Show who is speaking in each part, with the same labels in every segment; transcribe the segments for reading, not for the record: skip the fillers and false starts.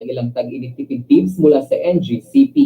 Speaker 1: ilang tag-init tipid tips mula sa NGCP.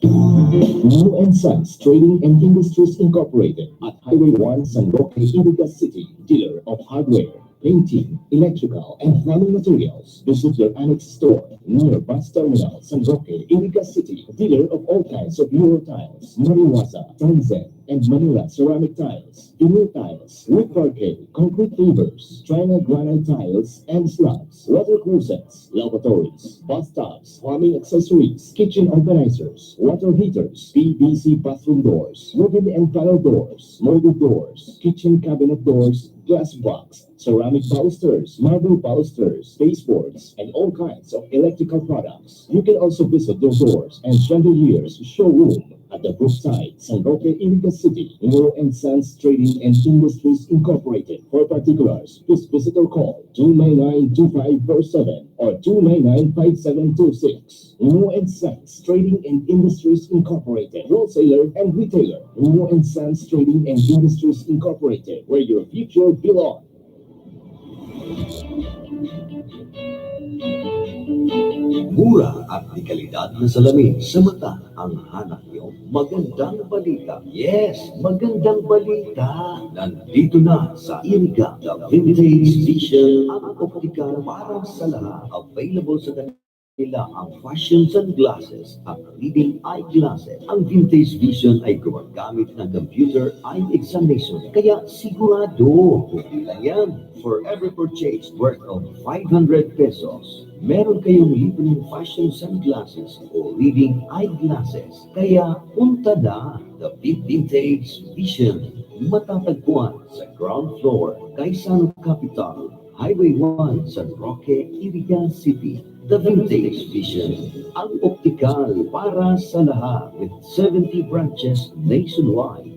Speaker 2: New and Sons Trading and Industries Incorporated at Highway 1, San Roque, Iriga City, dealer of hardware, painting, electrical, and plumbing materials. Visit your annex store near Bus Terminal, San Roque, Iriga City, dealer of all kinds of Euro tiles, Mariwasa, Tanzan, and Manila ceramic tiles, vinyl tiles, wood parquet, concrete pavers, China granite tiles and slabs, water closets, lavatories, bathtubs, plumbing accessories, kitchen organizers, water heaters, PVC bathroom doors, wooden and panel doors, molded doors, kitchen cabinet doors, glass box, ceramic balusters, marble balusters, baseboards, and all kinds of electrical products. You can also visit their doors and chandeliers showroom at the Brookside, San Roque, Iriga City, New and Sons Trading and Industries Incorporated. For particulars, please visit or call 299-2547 or 299-5726. New and Sons Trading and Industries Incorporated, wholesaler and retailer. New and Sons Trading and Industries Incorporated, where your future belongs.
Speaker 3: Mura at di kalidad na salamin sa mata ang hanap niyo. Magandang balita. Yes, magandang balita. Nandito na sa Iriga, the Vintage Vision ang optical para sa lahat. Available sa kanila ang fashion sunglasses at reading eyeglasses. Ang Vintage Vision ay gumagamit ng computer eye examination. Kaya sigurado, hindi lang yan. For every purchase worth of 500 pesos, meron kayong libreng fashion sunglasses o reading eyeglasses. Kaya punta na the Vintage Vision. Matatagpuan sa ground floor, Quezon Capital, Highway 1, San Roque, Iriga City. The Vintage Vision, ang optikal para sa lahat with 70 branches nationwide.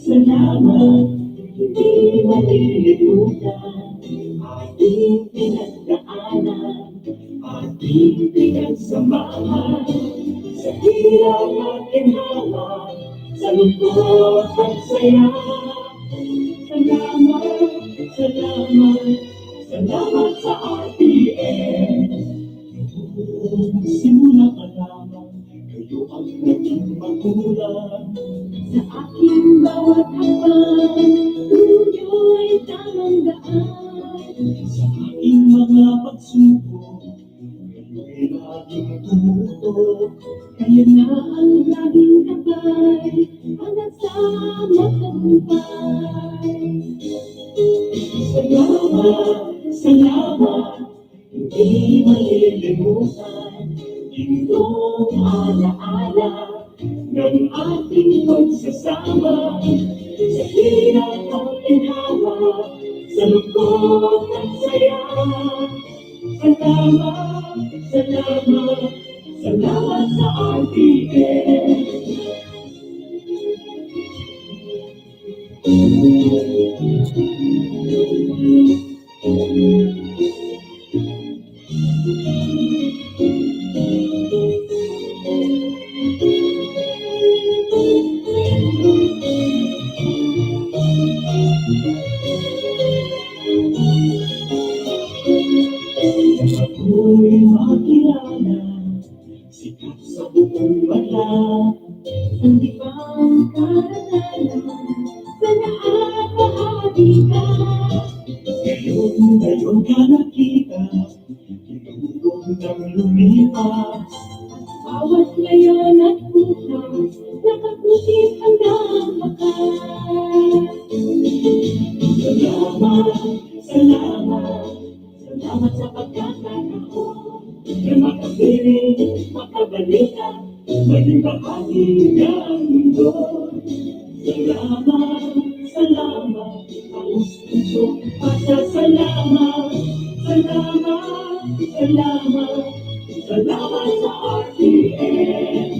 Speaker 4: Salamat, hindi malilimutan ating pinagdaanan, ating pinagsamahan sa hirap at ginhawa, sa lungkot at saya. Salamat, salamat, salamat sa RTN. Simula pa lamang, kayo ang naging magulang. Sa aking bawat hakbang, tunyo'y tamang daan. Sa aking mga pagsubok, kayo'y laging tumutok. Kaya na ang laging gabay, hanggang sa matagumpay. Salamat, salamat, hindi malilimutan itong alaala ng ating pagsasama sa hirap at ginhawa, sa lungkot at saya. Salamat, salamat, salamat sa RTN. Ako'y makilala, sikat sa buong bata, ang ibang karanasan, sa lahat bahagi ka. Ngayon ka nakita, tinutong ng lumipas, bawat ngayon at bukas, nakapusit hanggang wakas. Salamat, salamat, salamat sa pagkakataon na makapiling, makabalita, maging bahagi ng mundo. Salamat, salamat, ang puso pasasalamat. Salamat, salamat, salamat sa RTN.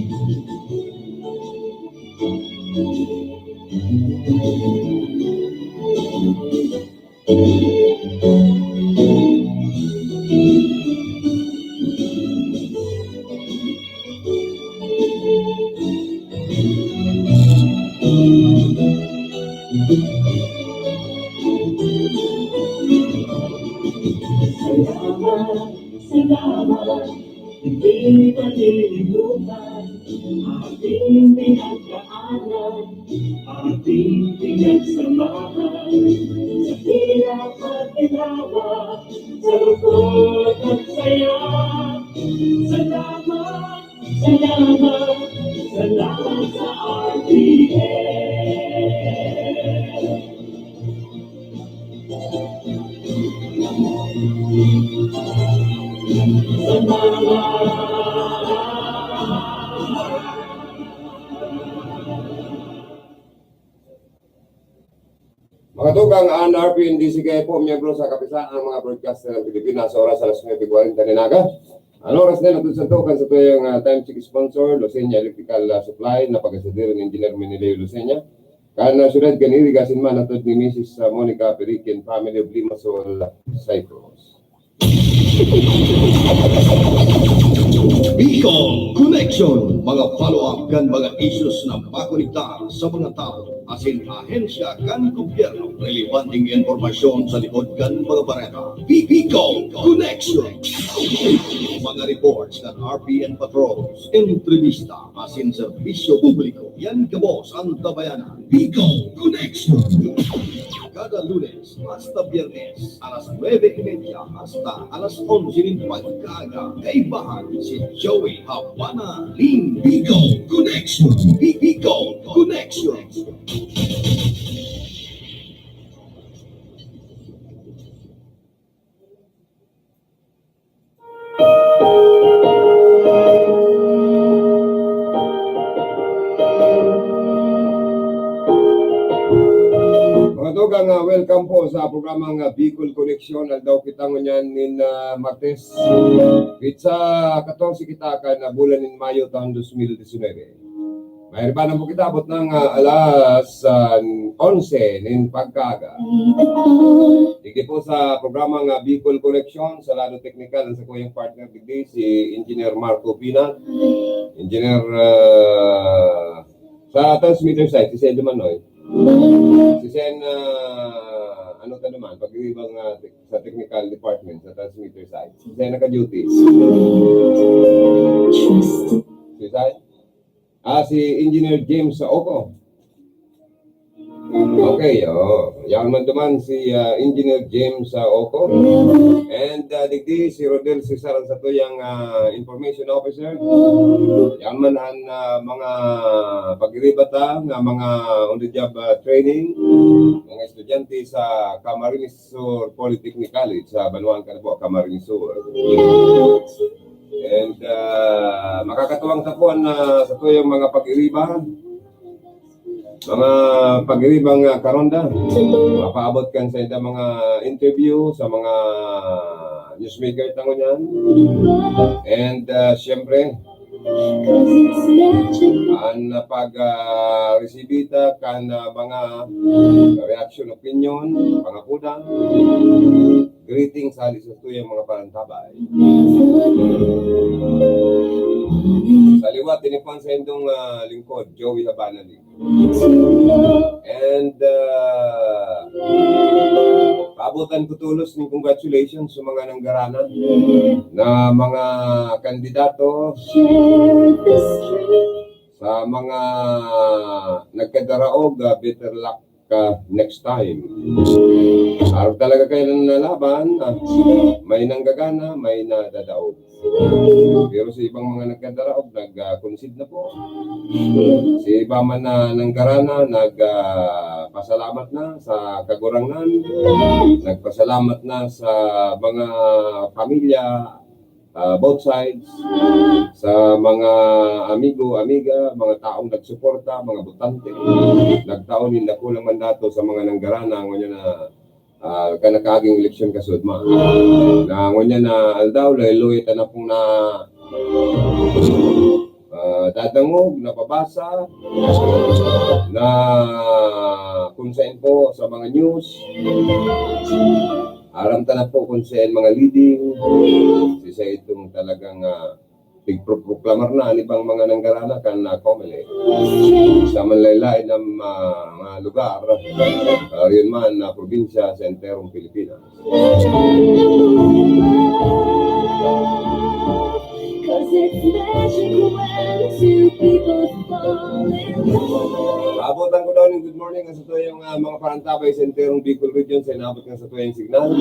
Speaker 4: salamat. Hindi malilimutan ating pinagdaanan, ating pinagsamahan. Sa hirap at ginawa, sa lungkot at saya. Salamat, salamat, salamat sa RTN.
Speaker 5: Mga tugang NRP and DCK po, miyembro sa kapisanan ng mga broadcaster ng Pilipinas sa oras alas 9:40 ninaga. Ang oras na natin sa tukan sa tuyong time check sponsor, Lucena Electrical Supply, na pag-asadero ng Engineer Menileo Lucena. Kana syudad kan irigasin man natod ni Mrs. Monica Perikin, family of Limassol, Cyprus.
Speaker 3: Bicol Connection, mga follow-up kan mga issues na makonektar sa mga tao, asin ahensya kan gobyerno, relevanteng informasyon sa likod kan mga bareta. Bicol Connection, mga reports kan RPN patrols, entrevista, asin serbisyo publiko, yan kabos ang tabayanan. Bicol Connection, kada Lunes hasta Biyernes, alas 9:30 hasta alas 11 ng pagkaga, kaibahan si Joey Habana, Ling Bicol Connection. Bicol Connection.
Speaker 5: Mga tugang, welcome po sa programang Bicol Connection. Aldaw kita ngunyan nin Martes. Sa 14 kita ka na bulan in Mayo taon 2019. Mayroon pa na po kita abot ng alas 11 nin pagkaga. Digdi po sa programang Bicol Connection, sa lado technical sa kuyang partner digdi si Engineer Marco Pina. Engineer sa transmitter site, si Sedo Manoy. Si Sen, ano ka naman, pag-ibang sa technical department, sa transmitter side. Si Sen naka-duty. Si Sen? Si Engineer James Oko. Okay, yan man duman si Engineer James Oko. And digdi si Rodel Cesar sa to yung information officer. Yan man ang mga pag-iribata ng mga on-the-job training, mga estudyante sa Camarines Sur Polytechnic College sa Banuang Caraboc, Camarines Sur. And makakatuwang tapuan na sa to yung mga pag-iriba, mga pag-iribang karonda, mapaabot kan sa ita mga interview sa mga newsmaker tango niyan. And siyempre, ang pag-resibita kan mga reaction, opinion, pangakuda, greetings sa yung mga parantabay. Sa liwat, tinipon sa indong lingkod, Joey Habana. And paabutan ko tulos ng congratulations sa mga nanggaranan na mga kandidato, sa mga nagkadaraog, better luck next time. Araw talaga kayo ng nalaban, may nanggagana, may nadadaog. Pero sa ibang mga nagkadaraog, nag-concede na po. Si iba man na nanggarana, nagpasalamat na sa kagurangan, nagpasalamat na sa mga pamilya, both sides, sa mga amigo, amiga, mga taong nagsuporta, mga butante, nagtaon din na kulang mandato sa mga nanggarana, ngunyan na kanakaging eleksyon kasudma. Na ngunyan na aldaw, loy-loy na pong na dadangog, napabasa, na kung saan po sa mga news, aram na po kung saan mga leading, isa itong talagang tigproklamar na ibang mga nanggarana kan na komele. Sa manlaylay ng mga lugar, yun man na probinsya sa enterong Pilipinas.
Speaker 4: 'Cause it's magic when two people fall in love.
Speaker 5: Abutan ko daw ng good morning sa to yung mga parantabay sa enterong Bicol Region sa inabot nga sa to yung signal.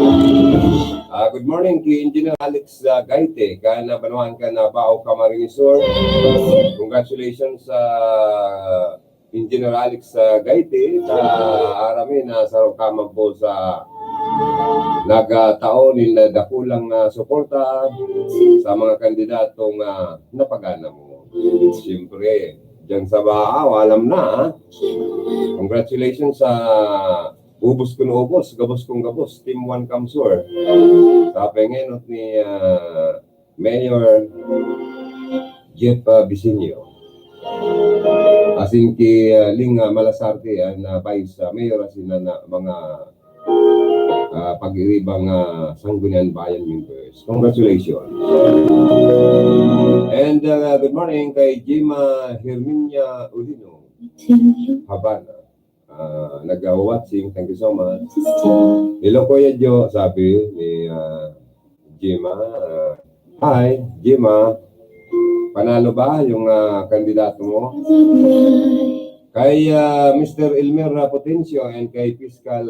Speaker 5: Good morning kay Engineer Alex Gaite, ka na banuhan ka na Bao Camarinesor. Congratulations sa Engineer Alex Gaite sa arami na sa kamang po sa nagataon nila dakulang suporta sa mga kandidatong napagana mo. Siyempre, dyan sa Baaw, alam na. Congratulations sa ubos ko na ubos, gabos kong gabos, Team 1 Kamsur. Sa pengenot ni Mayor Jeff Bisinio. Asin ki Ling Malasarte na Vice Mayor asin na mga pag-iribang Sangguniang Bayan members. Congratulations. And good morning kay Jima Herminia Ulino, Habana. Nag-watching, thank you so much. Hello Kuya Jo, sabi ni Jima. Hi, Jima. Panalo ba yung kandidato mo? Kay Mr. Elmer Potencio and kay Fiscal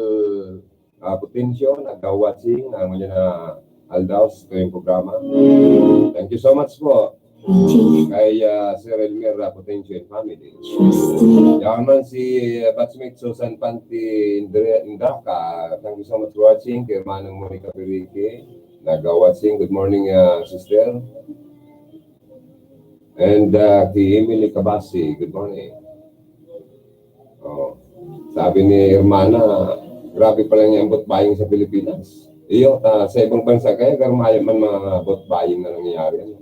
Speaker 5: Potencio, nag-watching ngayon na Aldaos ito yung programa. Thank you so much po kay Sir Elmer Potencio and family. Yan man si batchmate Susan Panti Indraka. Thank you so much for watching. Kay Manang Monica Perique, nag-watching. Good morning, sister. And kay Emily Cabasi, good morning. Sabi ni Hermana, grabe pala yung bot buying sa Pilipinas. Iyo, sa ibang bansa kaya garmayo man mga bot buying na nangyayari.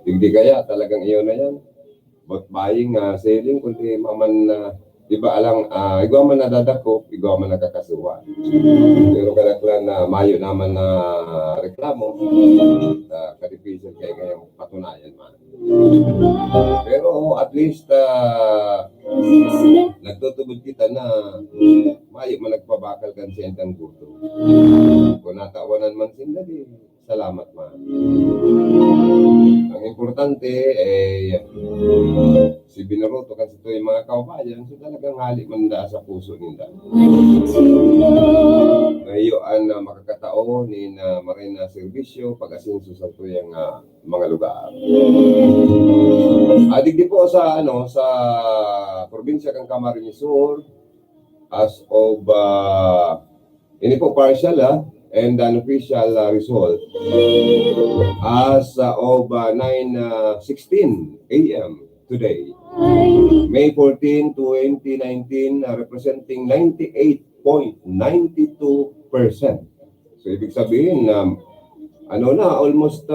Speaker 5: Hindi kaya talagang iyo na yan. Bot buying, selling, kundi maman iba alang, igaw man nadadako, igaw man nakakasuwa. Pero kadaklan na mayo naman na reklamo, kadipisan kaya ngayong patunayan man. Pero at least, nagtutubod kita na mayo man nagpabakal kan siya ang gusto. Kung natawanan man sila, di salamat man. Ang importante ay si Binaroto kasi ito yung mga kaubayan, so talagang hali man da sa puso nila. Ngayon na makakatao ni na Marina Servisyo pag-asinso sa ito yung mga lugar. Adig di po sa sa probinsya kang Camarines Sur as of ini po partial and unofficial result as of 9:16 a.m. today, May 14, 2019, representing 98.92%. So ibig sabihin almost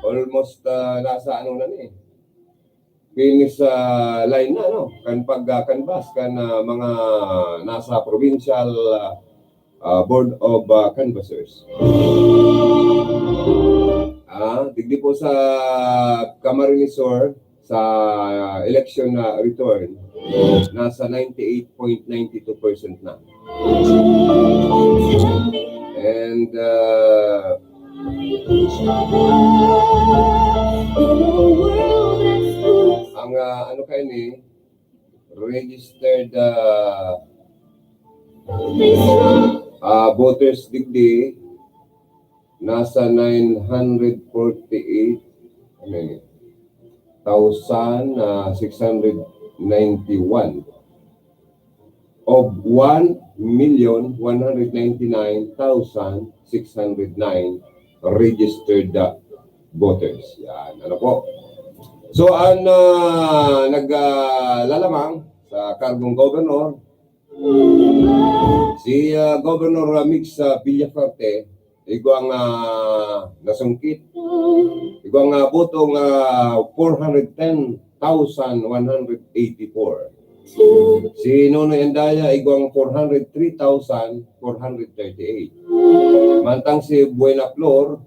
Speaker 5: almost nasa finish line na kan pag-canvas kan mga nasa provincial board of canvassers. Digdi po sa Camarines Sur sa election return nasa 98.92% na. And ang registered voters digdi nasa 948,691 of 1,199,609 registered voters. Yan, po. So, ang naglalamang sa kargong governor, si Governor Mix Villafarte, igwang nasungkit, igwang botong 410,184. Si Nonoy Endaya, igwang 403,438. Mantang si Buena Flor,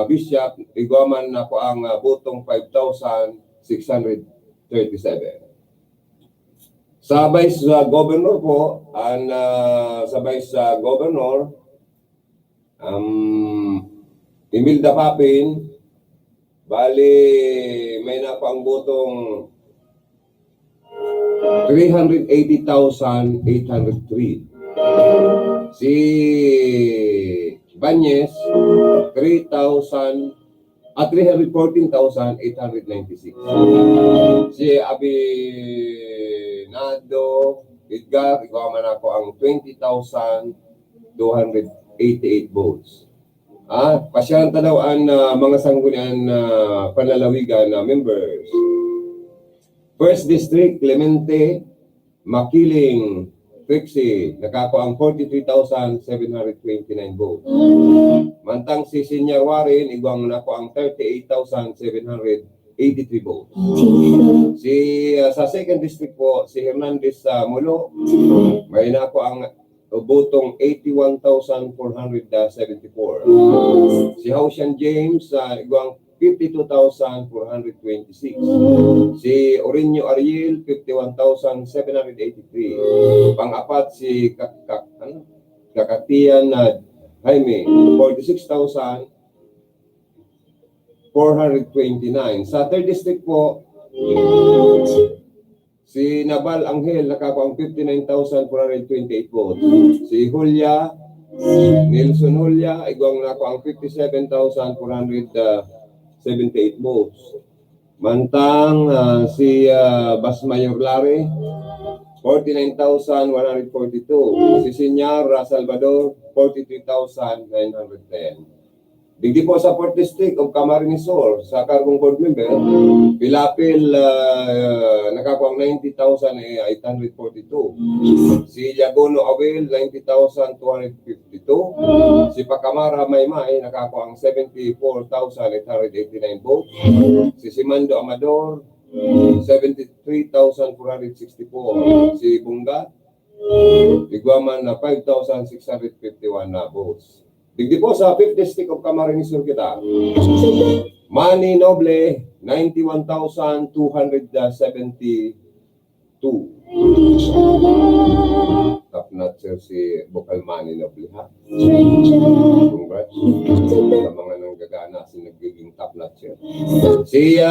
Speaker 5: Bishop, igwaman na po ang botong 5,637. Sa Vice Governor po, sa Vice Governor, Imelda Papin, bali may napang botong 380,803. Si Banyes, 314,896. Si Abinado Edgar, ikaw man ako ang 20,288 votes. Pasyalan daw ang mga sanggunian na panlalawigan na members. First District, Clemente, Makiling, Trixie, nakako ang 43,729 votes. Mantang si Senior Warren, igwang nako ang 38,783 votes. Sa Second District po, si Hernandez Mulo, may nako ang botong 81,474. Si Hausian James, igwang 52,426. Si Orinio Ariel, 51,783. Pang-apat si Kakatian Jaime, 46,429. Sa Third District po, si Nabal Angel, nakako ang 59,428 votes. Si Julia, Nelson Julia, igwang nako ang 57,478 votes. Mantang si Basmayor Lare, 49,142. Si Senior Salvador, 43,910. Digdi po sa 4th District of Camarines Sur, sa kargong board member, Pilapil, nakakuha ang 90,842. Si Yagono Awel, 90,252. Si Pacamara Maymay, nakakuha ang 74,889 votes. Si Simando Amador, 73,464. Si Bunga, Iguaman na 5,651 na votes. Digdi po sa 5th District of Camarines Sur kita. Manny Noble, 91,272. Top notcher si Bukal Manny Noble, ha? Congrats sa mga nanggagana si nagiging top notcher. Si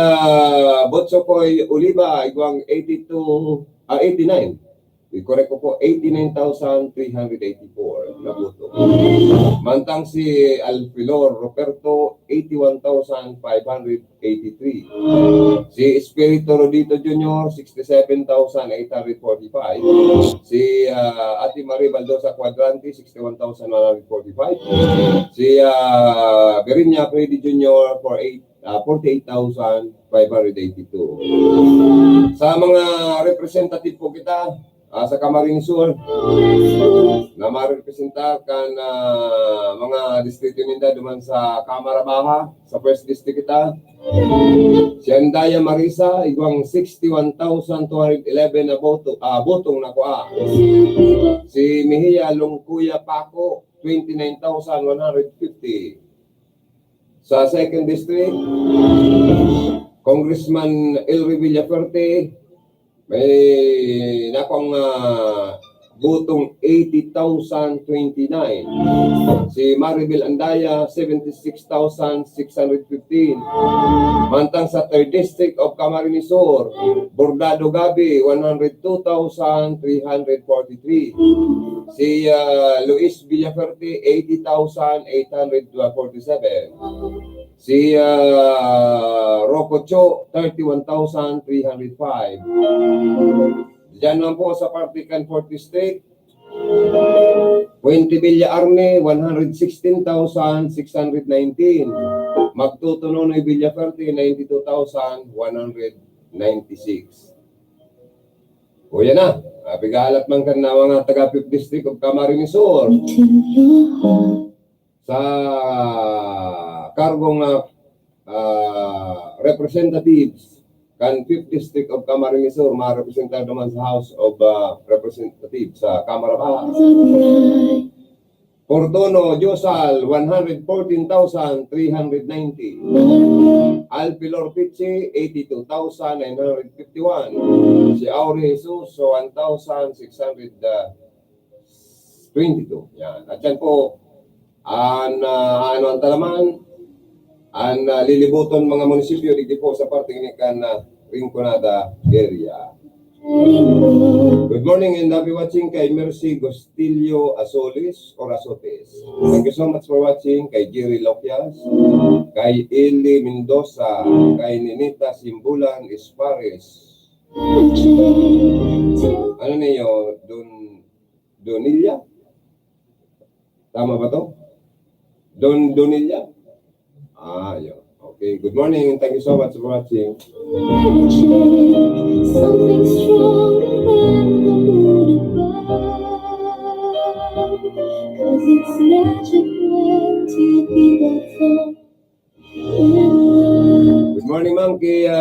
Speaker 5: Botsokoy Oliva, igwang 89. I-correct ko po, 89,384 na boto. Mantang si Alfilor Roberto, 81,583. Si Espirito Rodito Jr., 67,845. Si Ate Marie Baldosa Cuadrante, 61,145. Si Berinya Freddy Jr. 48,582. Sa mga representative po kita, sa Camarines Sur, na ma-representar kan mga distrito ninda duman sa Kamara Baha, sa First District kita. Si Andaya Marisa, igwang 61,211 na botong nakuha. Si Mejia Longkuya Paco, 29,150. Sa Second District, Congressman Elry Villaferte, may nakong botong 80,029. Si Maribel Andaya, 76,615. Mantang sa 3rd District of Camarines Sur, Bordado Gabi, 102,343. Si Luis Villaferte, 80,847. Si Rocco Cho, 31,305. Diyan lang po sa Partican 4th District. Puente Villa Arne, 116,619. Magtutunoy Villaferte, 92,196. O yan na. Pigalat man kan na mga taga 5th District of Camarines Sur. Sa kargong representatives kan 5th District of Camarines Sur, ma-representar naman sa House of Representatives sa Kamara Baha. Fortuno Josal, 114,390. Alpilor Pichi, 82,951. Si Auri Jesus, 1,622. Yan. At yan po, ano ang talaman, lilibuton mga munisipyo dito po sa parting ikan na Rinconada area. Good morning and happy watching kay Mercy Gostillo Asolis or Asotes. Thank you so much for watching kay Jerry Lopias, kay Eli Mendoza, kay Ninita Simbulan Espares. Ano niyo? Donilla? Tama ba to? Donilla? Yun. Okay, good morning and thank you so much for watching.
Speaker 4: Something stronger than the moon above. 'Cause it's magic when two people fall in love.
Speaker 5: Good morning, ma'am, kay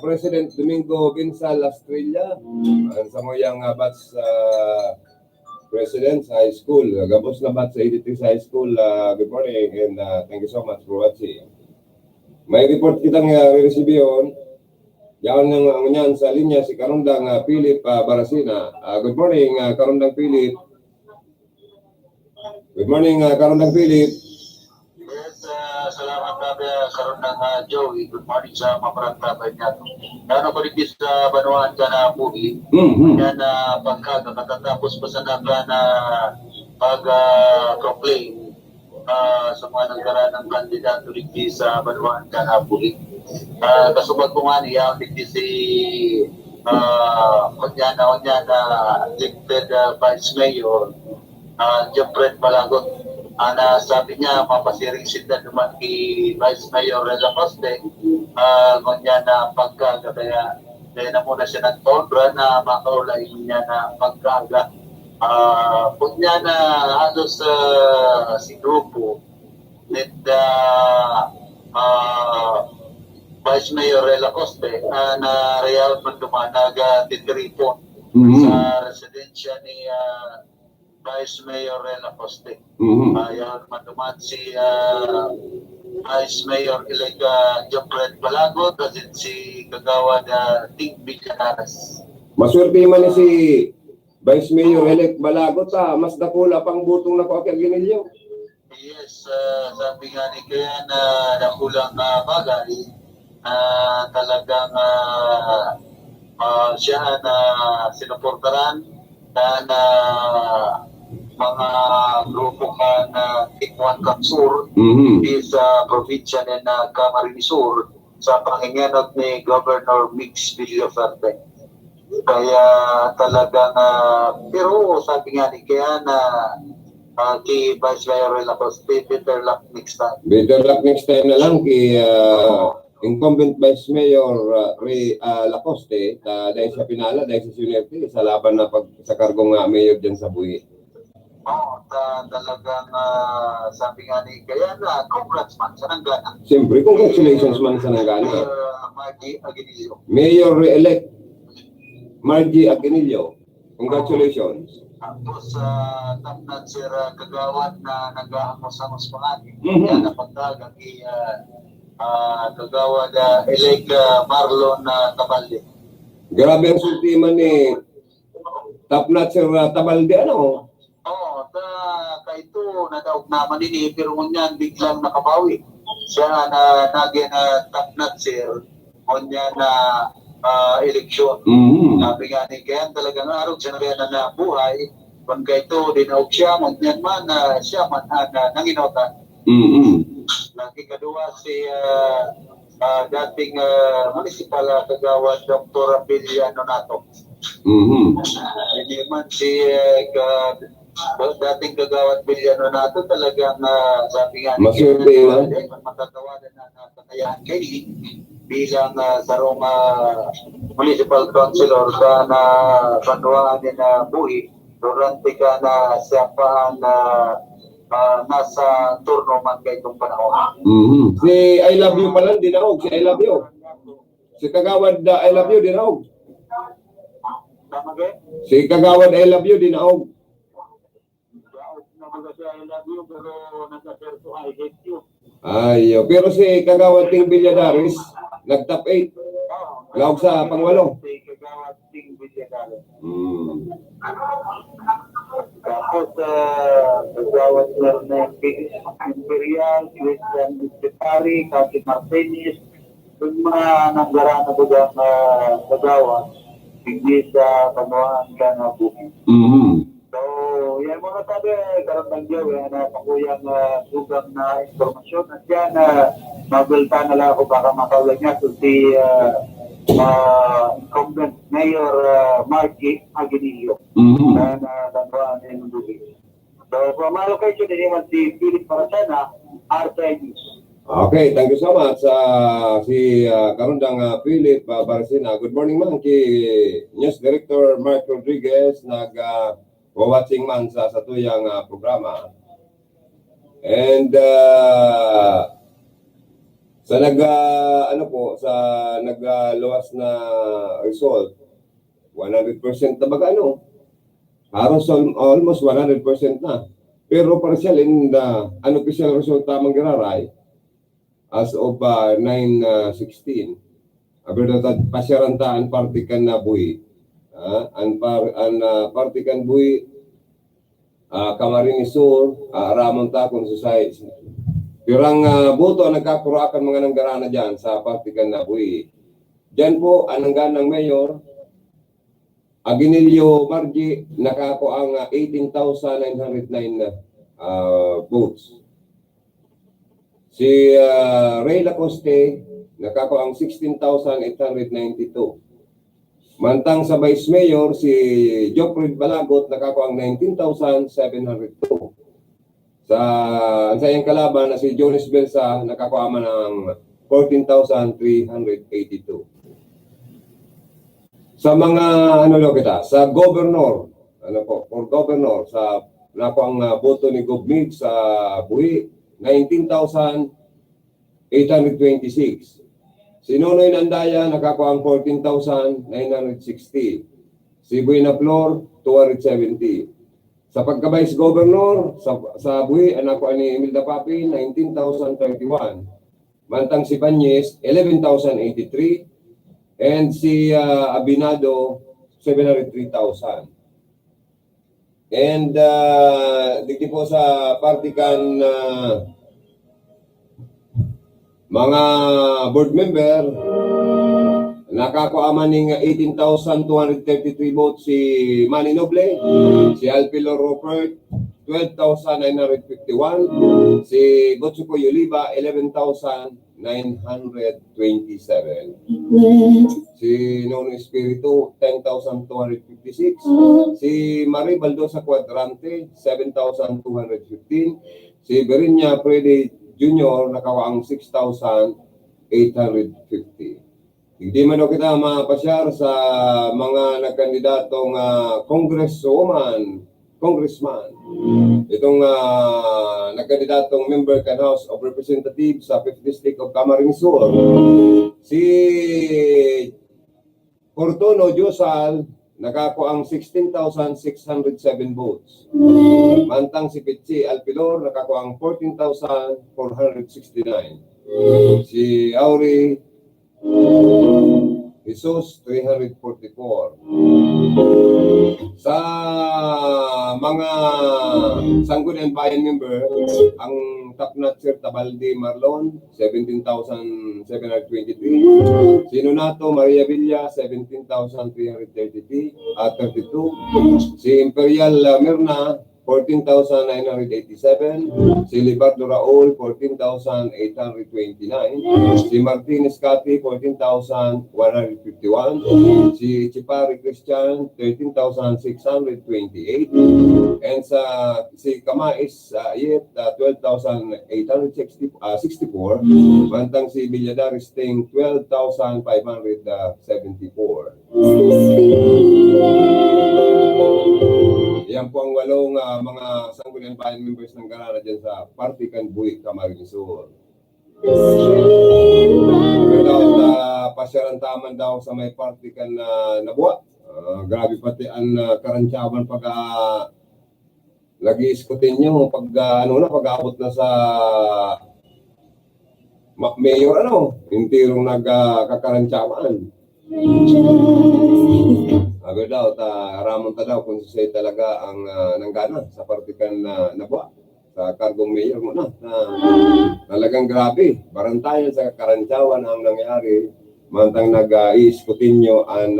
Speaker 5: President Domingo Vinsal Estrella. Sa mo yung batch President sa high school. Gabos na batch sa 83 High School. Good morning and thank you so much for watching. May report kitang re-receive yun. Yan ang yan sa linya si Karundang Philip Barasina. Good morning, Karundang Philip. Good morning, Karundang Philip.
Speaker 6: Yes, salamat nabi karon ng Joey. Good morning sa maparantabay niya. Ano ko rin sa Banuan ka na buhi. Yan pagka nakatatapos pa sa naka na pag-proclaim sa mga nagkaroon ng kandidato rin sa Banuan ka na buhi. Kasubag ko nga niya, hindi si Onyana elected Vice Mayor Jeffrey Balagot. Sabi niya, mapasiring sila naman kay Vice Mayor Reza Coste, Onyana pagkaga, kaya na muna siya ng tondra na makaulay niya na pagkaga. Onyana halos si grupo with Vice Mayor Reza Coste na real mandumanag titiripon sa residensya ni Vice Mayor Reza Coste. Ayaw manduman si Vice Mayor Ilega Jopred Balagot kasi si Kagawad Ting Bicanaras.
Speaker 5: Maswerte man ni si Vice Mayor Elect Balagot, mas dakula pang butong na ko akil ginilyo.
Speaker 6: Yes, sabi nga ni kaya na nakulang bagay, talagang siya na sinuportaran na mga grupo ka na Tikwan Kapsur sa probinsya ng Camarines Sur sa panginganod ni Governor Mix Villafarte. Kaya talagang pero sabi nga ni kaya na kay Vice Mayor Lacoste, better luck next time.
Speaker 5: Better luck next time na lang kay incumbent Vice Mayor Ray Lacoste dahil sa pinala, dahil sa sunerte sa laban na sa kargong mayor dyan sa Buhi.
Speaker 6: Talagang sabi nga ni kaya na congrats man sa Nanggana.
Speaker 5: Siyempre, congratulations man sa Nanggana.
Speaker 6: Margie Aguinillo.
Speaker 5: Mayor-elect Margie Aguinillo. Congratulations.
Speaker 6: Tapos tapnat sir Kagawad na nag-aamos-amos pangani. Kaya napagdaga kay Kagawad elect Marlon Tabalde.
Speaker 5: Grabe ang sultiman ni Tapnat Sir Tabalde, ano?
Speaker 6: Kaito nadaog naman ini pero ngunyan biglang nakabawi. Siya na naging Tapnat sir ngunyan na eleksyon. Sabi nga ni kaya talagang araw siya na buhay. Kung kaito dinaog siya, ngunyan man siya man nanginotan. Lagi kadua si dating municipal Kagawad Dr. Abiliano Nato. Hindi man si dating Kagawad Abiliano Nato talagang sabi nga
Speaker 5: maswerte yun.
Speaker 6: Matatawanan na kakayahan kayo bilang sarong municipal councilor ka na panuhaan na buhi durante ka na siya pa nasa turno man kay itong panahon.
Speaker 5: Si I Love You pala, dinaog. Si I Love You. Si Kagawad I Love You, dinaog.
Speaker 6: Tama ba?
Speaker 5: Si Kagawad I Love You, dinaog.
Speaker 6: kumbaga siya I love you, pero nasa-serto I hate you.
Speaker 5: Ayo, pero si Kagawad Ting Villadares, nag-top 8. Lawag sa pangwalo.
Speaker 6: Si Kagawad Ting Villadares.
Speaker 5: Hmm.
Speaker 6: Tapos, Kagawad Ernesto Imperial, Christian Secretary, Cathy Martinez, yung mga nanggara na bagang Kagawad, hindi sa Panuan ka na buhay. So, yan mga sabi, karantang Diyo, na pakuyang sugang na informasyon. At yan, mabalta na lang ako baka makaulan niya so si incumbent Mayor Marky Aguinillo na Panuan ng buhay. So, from my location, din naman si Philip Marasana, RTI News.
Speaker 5: Okay, thank you so much si Karundang Philip Barasina. Good morning man kay News Director Mark Rodriguez watching man sa tuyang programa. And sa nagluwas na result 100% na baga halos almost 100% na. Pero partial in the unofficial result tamang giraray as of 9/16. Aberdatad pasyarantaan partikan na buhi. Partikan buhi Camarines Sur, Ramon Tacon Society. Pirang boto ang nagkakurakan mga nanggarana dyan sa partikan na buhi. Dyan po, ananggan ng Mayor, Aguinillo Margie, nakako ang 18,909 votes. Si Ray Lacoste, nakako ang 16,892. Mantang sa Vice Mayor, si Jofred Balagot, nakako ang 19,702. Sa iyang kalaban na si Jones Belsa, nakako man ng 14,382. Sa mga sa governor, for governor, sa nako ang boto ni Gobmig sa Buhi, 19,826. Si Nonoy Nandaya, nakakuha ang 14,960. Si Buena Flor, 270. Sa pagka-vice governor, sa Buhi, nakuha ni Imelda Papi, 19,031. Mantang si Banyes, 11,083. And si Abinado, 703,000. And digdi po sa partikan mga board member, nakakuha man ng 18,233 votes si Manny Noble, si Alpilo Rupert, 12,951, si Gotsuko Yuliba, 11,927. Si Nono Espiritu, 10,256. Si Marie Baldosa Cuadrante, 7,215. Si Berinya Freddy Junior, nakawaang 6,850. Hindi man kita mapasyar sa mga nagkandidatong congressman. Itong nagkandidatong member kan House of Representatives sa 5th District of Camarines Sur. Si Fortuno Josal, nakakuha ang 16,607 votes. Mantang si Pichi Alpilor, nakakuha ang 14,469. Si Auri Jesus, 344. Sa mga Sangguniang Bayan member, ang top notcher Tabaldi Marlon, 17,723. Si Nonato Maria Villa, 17,332. Si Imperial Mirna, 14,987. Si Libardo Raul, 14,829. Si Martinez Cati, 14,151. Si Chipari Christian, 13,628. And si Kamais Yet, 12,864. Mantang si Villadares Ting, 12,574. Yan po ang walong mga Sangguniang Bayan members ng Garana dyan sa Partikan Buhi, Camarines Sur. Pero pasyarantaman daw sa may Partikan na nabuwa. Grabe pati ang karantyawan pag Lagi-iskutin nyo pag pag-aabot na sa mayor intirong nagkakarantsawan. Sabi daw, ramon ta daw kung siya talaga ang nanggana sa partikan na nabuha sa kargong mayor mo na talagang grabe. Barantayan sa karantsawan ang nangyari mantang nag-iiskutin nyo ang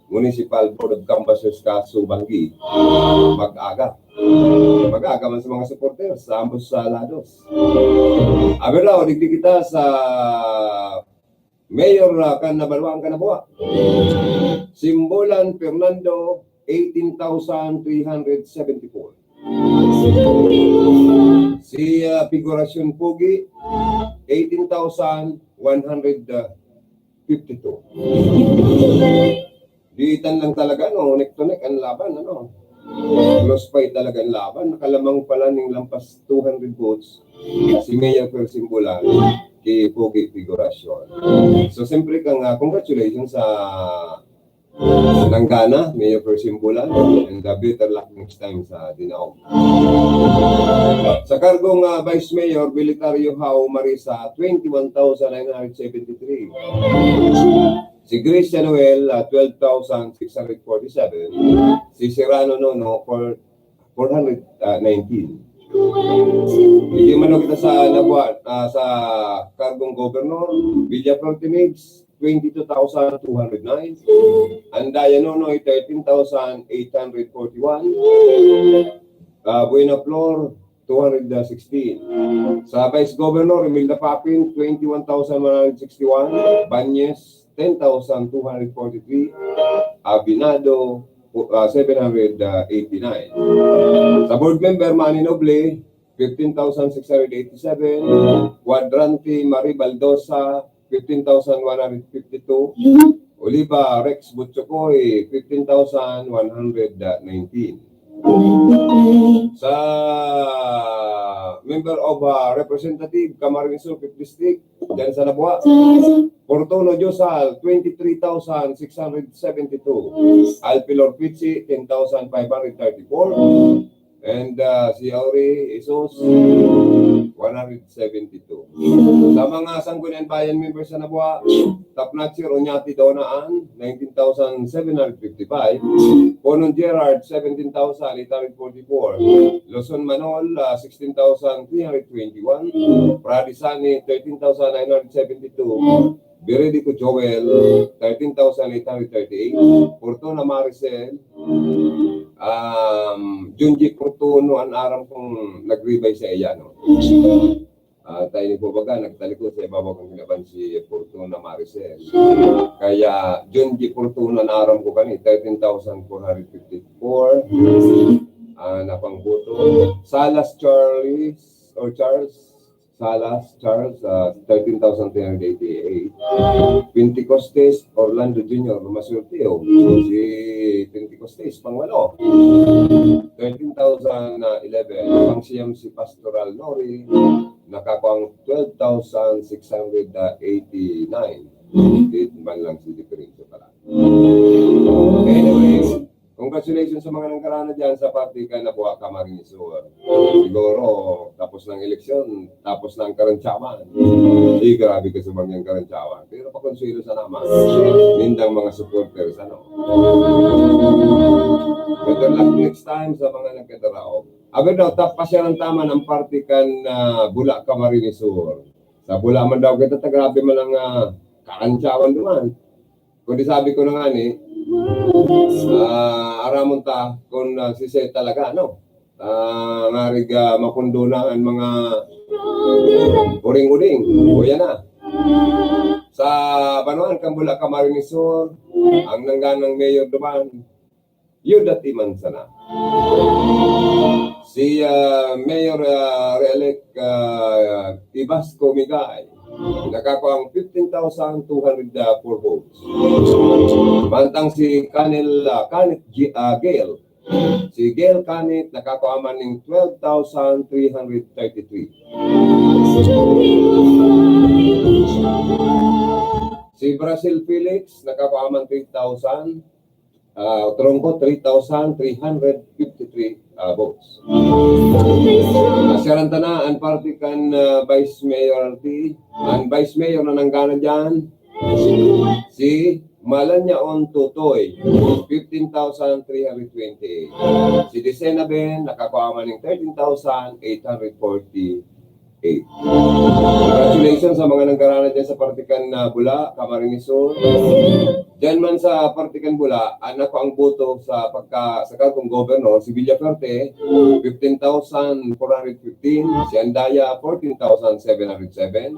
Speaker 5: Municipal Board of Canvassers Subanggi mag-aga man sa mga supporters sa ambos sa lados. Abi daw, digdi kita sa Mayor Canabaluan Canaboa. Simbolan Fernando, 18,374. Si Figuracion Pugi, 18,152. Diitan lang talaga, neck to neck ang laban, close fight talaga ang laban. Nakalamang pala ng lampas 200 votes si Mayor Per Simbolan kay Pugi Figuracion. So, siyempre kang congratulations sa nanggana, Mayor Per Simbolan, and better luck next time sa Dinaog. Sa kargong Vice Mayor, Belitario Hao Marisa, 21,973. Si Grace Noel, 12,647. Si Serrano Nono, 419. Hindi man kita sa nabuhat sa kargong Governor, Villa Fortinage, 22,209. Andaya Nonoy, 13,841. Buena Flor, 216. Sa Vice Governor, Imelda Papin, 21,161. Banyes, 10,243. Abinado, 789. Sa board member, Manny Noble, 15,687. Quadrante Marie Baldosa, 15,152. Oliva Rex Butchokoy, 15,119. Sa member of Representative Camarines Sur 5th District, dyan sa Nabuha, Portono Josal, 23,672. Alpilor Pizzi, 10,534. And si Auri Isos, 172. Sa mga Sangguniang Bayan members sa Nabuha, Tapnatsi Onyati Donaan, 19,755. Ponon Gerard, 17,844. Luzon Manol, 16,321. Pradisani, 13,972. Biridico Joel, 13,838. Fortuna Maricel, Junji Portuno ang aram kong nag-revise sa iya, tayo ni po baga, nagtalikod sa ibabaw kong ginaban si Fortuna Maricel. Kaya Junji Portuno ang aram ko kani, 13,454. Napangbuto. Salas Charles, 13,388. Pentecostes Orlando Jr. Masurteo. Si Pentecostes pangwalo, 13,011. Pangsiyam si Pastoral Nori, nakakuang 12,689. Date man lang si difference pala. Anyway, congratulations sa mga nangkarana dyan sa party ka Nabuha Camarines Sur. Siguro, tapos ng eleksyon, tapos ng karantsawan. Grabe ka sa mga karantsawan. Pero pakonsuelo sa naman, nindang mga supporters, Better luck next time sa mga nagkadarao. Agad daw, tapos siya ng tama ng party ka na Bula Camarines Sur. Sa Bula man daw, kita grabe man ang karantsawan duman. Kundi sabi ko na nga aramon ta kung sisay talaga, ngarig makundunan ang mga uring-uring. O yan na. Sa Banuan, Kambula, Camarines Sur, ang nangganang mayor duman, Yudat Iman sana. Si Mayor Re-elect Ibasco Migay, nakakuha ang 15,204 votes. Mantang si Kanit Gail, si Gail Kanit, nakakuha man ng 12,333. Si Brazil Felix, nakakuha man 3,000. Tronco, 3,353 votes. Nasiranta na ang party kan Vice Mayoralty. Ang Vice Mayor na nanggana dyan, si Malanyaon Tutoy, 15,328. Si Desena Ben, nakakuha man ng 13,848. Congratulations sa mga nanggarana dyan sa Partikan Bula, Camarines Sur. Diyan man sa Partikan Bula, anak ko ang boto sa kagong governor, si Villaferte, 15,415, si Andaya, 14,707,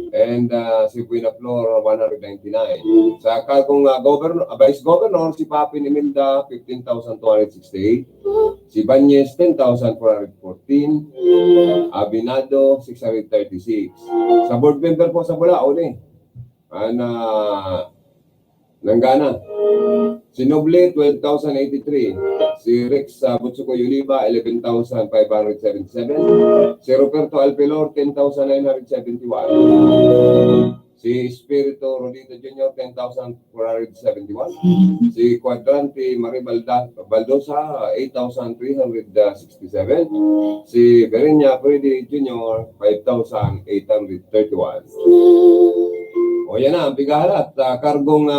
Speaker 5: and si Buena Flor, 199. Sa kagong vice governor, si Papin Imelda, 15,268, si Banyes, 10,414, Abinado, 636. Sa board member po sa Bula, nanggana. Si Noble, 12,083. Si Rex Butsuko Yuliba, 11,577. Si Roberto Alpelor, 10,971. Si Espiritu Rodito Jr., 10,471. Si Quadrante Marie Baldosa, 8,367. Si Berenya Freddy Jr., 5,831. O yan na, ang bigahalat. Kargong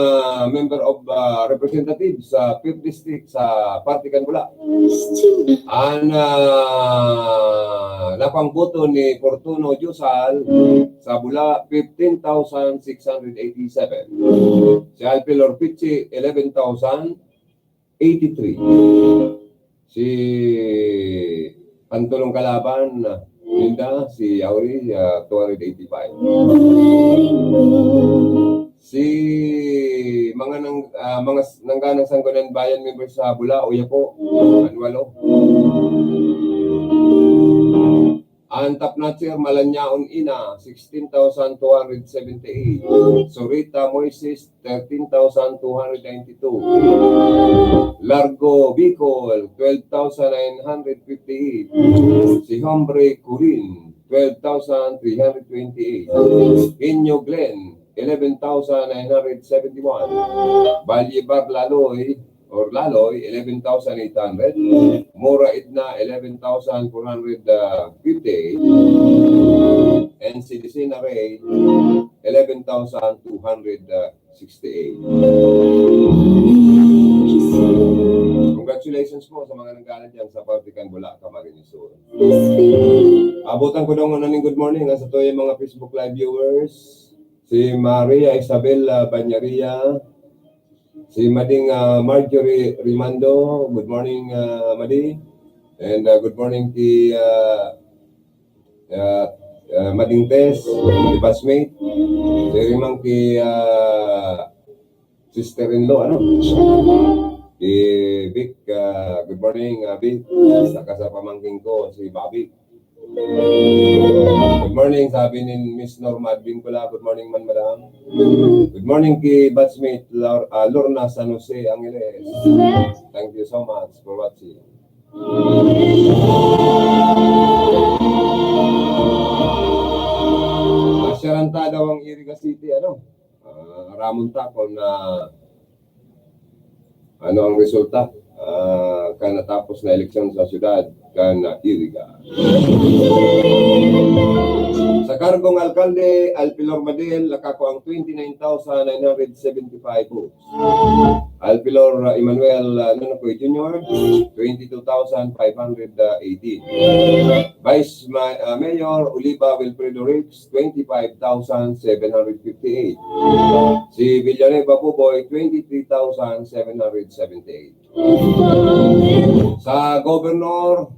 Speaker 5: member of representative sa 5th District sa Partikan Bula. Ang napangboto ni Fortuno Jusal sa Bula, 15,687. Si Alpilor Pichi, 11,083. Si Pantulong Kalaban, Linda, si Yauri, 285. Si mga nangganang Sanggonan Bayan members sa Bula, Uya po, Anwalo. Ang top notcher, Malanyaon Ina, 16,278. Surita Moises, 13,292. Largo Bicol, 12,958. Si Hombre Curin, 12,328. Inyo Glen, 11,971. Valle Laloy, 11,800. Mora Idna, 11,458. And si Desina Ray, 11,268. Congratulations po sa mga nanggalan dyan sa Partikan Bula, Camarines Sur. Abutan ko daw ng good morning sa to yung mga Facebook Live viewers. Si Maria Isabel Banyaria, si Mading Marjorie Rimando, good morning Madi, and good morning ki Mading Tess, si Basmate, si Rimang ki sister-in-law, si Vic, good morning Vic, saka sa pamangking ko, si Bobby. Good morning, sabi ni Miss Norma Advincula. Good morning man, madam. Good morning kay batchmate Lorna San Jose Angeles. Thank you so much for watching. Masyaranta daw ang Iriga City, Ramon Takon na ano ang resulta kanatapos na eleksyon sa syudad kan Iriga. Sa kargong alkalde, Alpilor Madel, nakako ang 29,975 votes. Alpilor Emmanuel Nunocoy Jr., 22,518. Vice Mayor Oliva Wilfredo Rips, 25,758. Si Villanueva Puboy, 23,778. Sa Governor,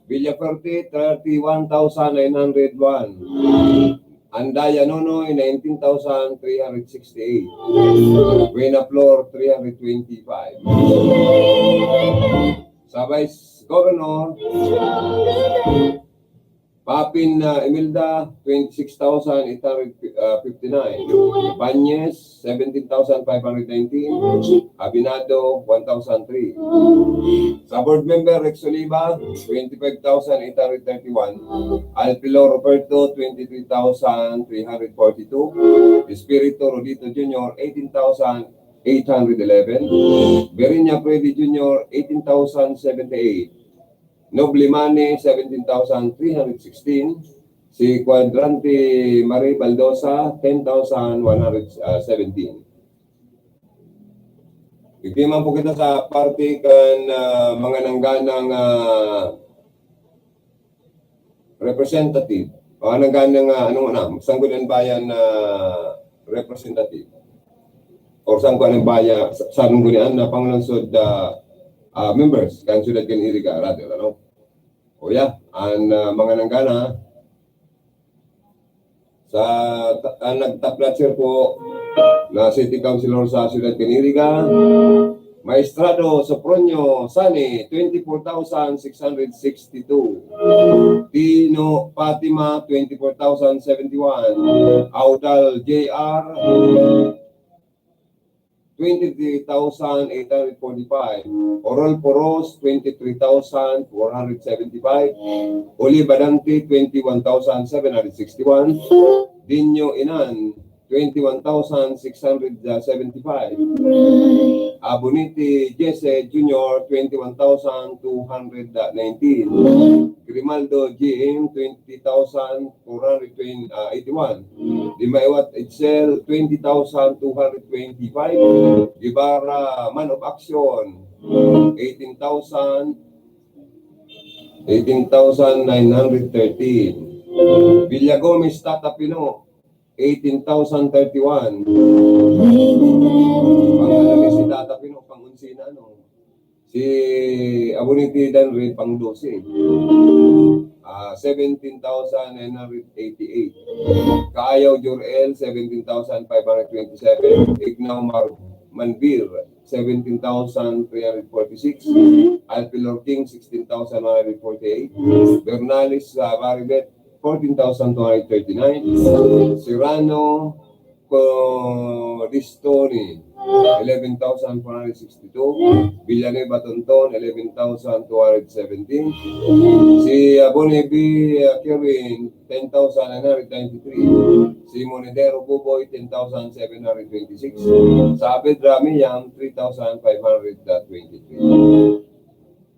Speaker 5: Villaferte, 31,901. Andaya Nonoy, 19,368. Buena Flor, 325. Sa Vice Governor, Papin Imelda, 26,859. Banyes, 17,519. Abinado, 1,003. Sa board member, Rex Oliva, 25,831. Alpilo Roberto, 23,342. Espiritu Rodito Jr., 18,811. Berinya Freddy Jr., 18,078. Noblimani, 17,316. Si Quadrante Marie Baldosa, 10,117. Ikiman po kita sa party kan mga nangganang representative. Mga nangganang Sangguniang Bayan na representative. Or Sangguniang Bayan, Sanggunian na panglungsod members kan Siyudad kan Iriga, rather, ano? O yeah, mga nanggana sa nagtaplatser po na City Councilor sa Siyudad kan Iriga, Maestrado Sopronio Sani, 24,662. Tino Fatima, 24,071. Audal JR, 23,845. Oral Poros, 23,475. Oli Badante, 21,761. Dinyo Inan, 21,675. Abuniti Jesse Jr., 21,219. Grimaldo GM, 20,481. Dimaiwat Excel, 20,225. Ibarra Man of Action, 18,913. Villa Gomez Tatapino, 18,031. Pangalan si Tata Pino, pang-unsina, ano? Si Abuniti Danre, pang-12. 17,988. Kaayaw Jor-El, 17,527. Ignaw Manbir, 17,346. Alpilor King, 16,148. Bernalis Maribet, 14,239. Serrano Codistoni, 11,462. Villanueva Tonton, 11,217. Si Abonebi Kevin, 10,993. Si Monedero Buboy, 10,726. Sa Abed Ramiyam, 3,523.